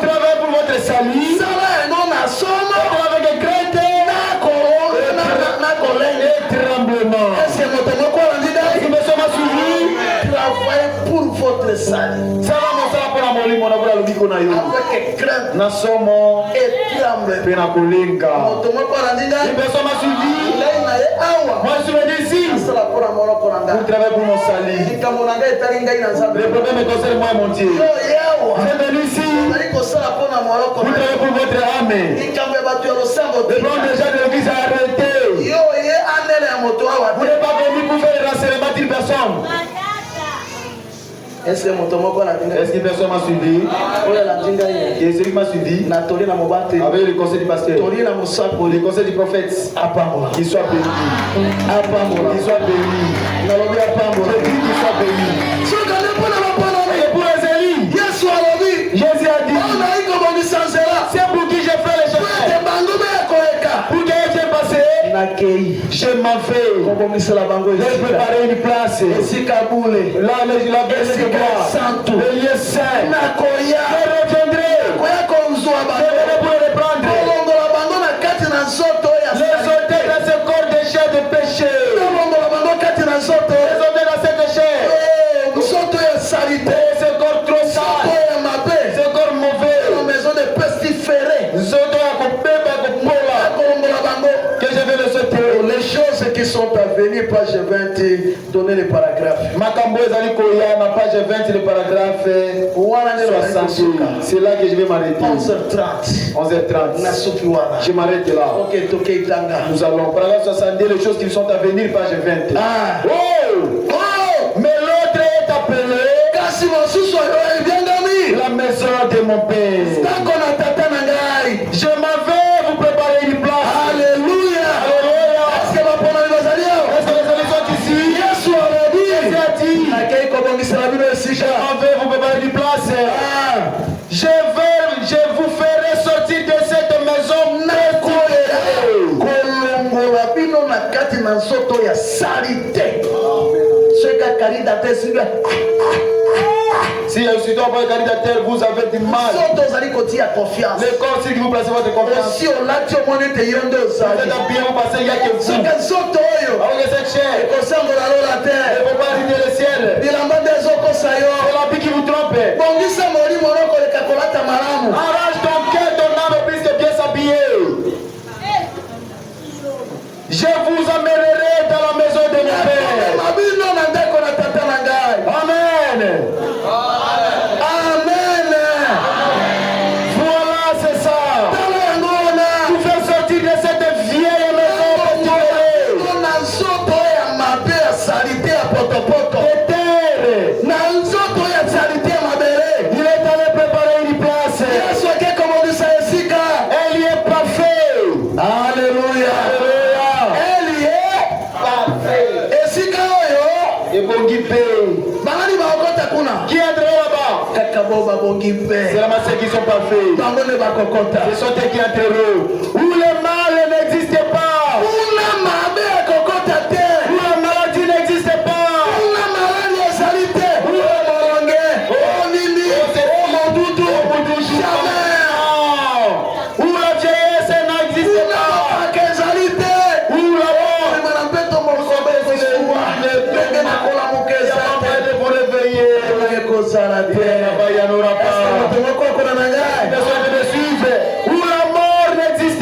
travaillez pour votre salut. Avec crainte et tremblement. Travaillez pour votre salut. Avec crainte et tremblement. Moi je me dis ici. Vous travaillez pour mon salut. Le problème est concerne moi et mon Dieu. Vous êtes venu ici. Vous travaillez pour votre âme. Le plan déjà de l'église a arrêté. Vous n'êtes pas venu pour faire le renseignement d'une personne. Est-ce qu'une personne m'a suivi? Et celui qui m'a suivi avec le conseil du pasteur, le conseil du prophète, qu'il soit béni. Qu'il soit béni. Je dis qu'il soit béni. Et pour les élites, Jésus a dit, c'est pour qui j'ai fait les choses. Pour que j'ai passé, je m'en vais. Je préparer une place. Là, la baisse de bois. Le lieu saint. Je reviendrai. Je reviendrai pour le reprendre. Les odeurs dans ce corps de chair de péché. Les odeurs dans cette chair. Ce corps trop sale. Ce corps mauvais. Que je vais le sauter. Les choses qui sont à venir, page 20, donnez les paragraphes. Makambo ezali koya na page 20 le paragraphe 60. C'est là que je vais m'arrêter. 11h30. 11h30. Je m'arrête là. Ok, toke itanga. Nous allons paragraphe 70 les choses qui sont à venir page 20. Ah. Oh! Mais l'autre est appelé la maison de mon père. Je m'en vais vous préparer une place. Alléluia. Est-ce que les amis sont ici? Jésus a dit, Je m'en vais vous préparer une place. Je vous ferai sortir de cette maison. Si je dois avoir candidateur, vous avez du mal. Les corps, si vous placez votre confiance, vous êtes bien, vous passez, il n'y a que vous. Avec cette chair, il ne faut pas rider le ciel. C'est l'habit qui vous trompe. Arrange ton cœur, ton âme, puisque bien s'habiller. Je vous amènerai dans la maison de mon père. Amen. Amen. Voilà, c'est ça. Vous faire sortir de cette vieille maison. Il est allé préparer une place. Elle y est parfait. Alléluia. Elle y est parfait. Et bon qui est là-bas? C'est la masse qui sont parfaits. Ce sont eux qui entreront. Où le mal n'existe pas. Où la maladie n'existe pas. Où la vieillesse n'existe pas. Où la mort. Pour réveiller. Là-bas, il n'y en aura pas. Où la mort n'existe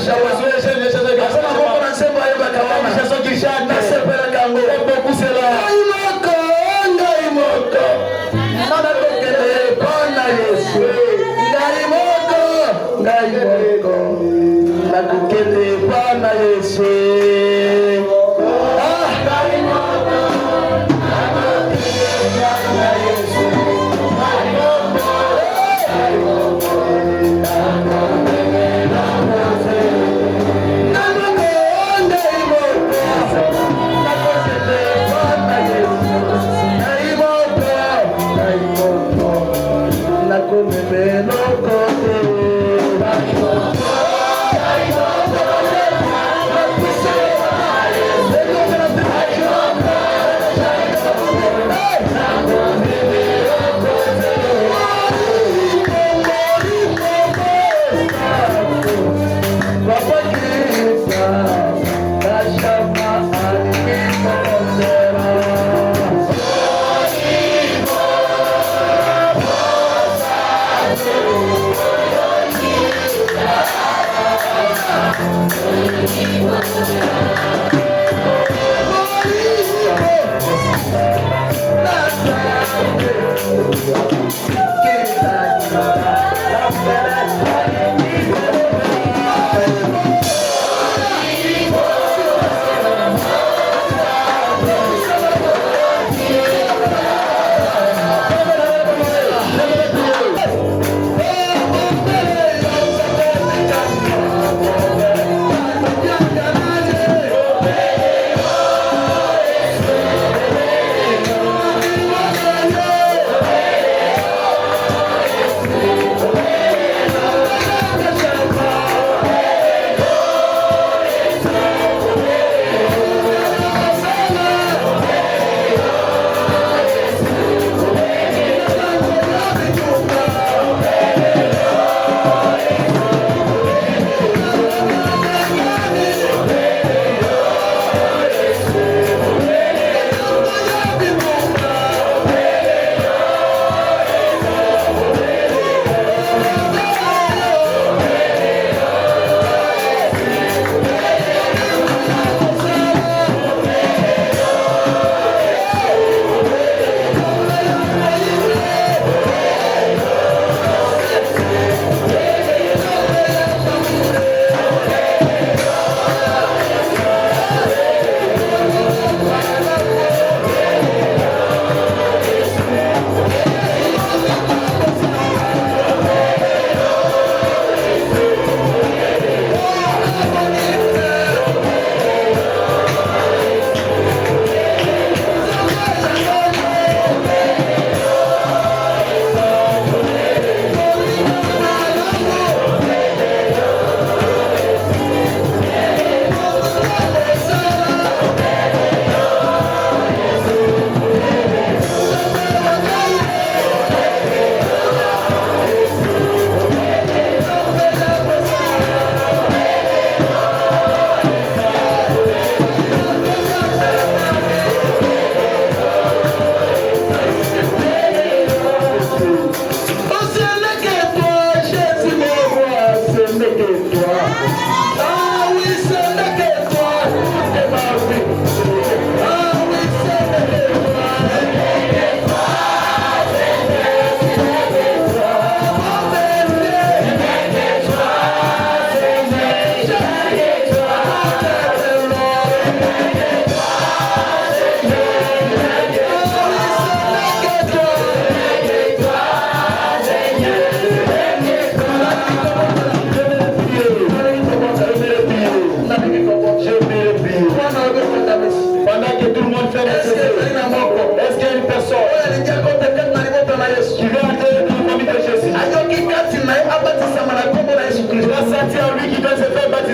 shaba. Asema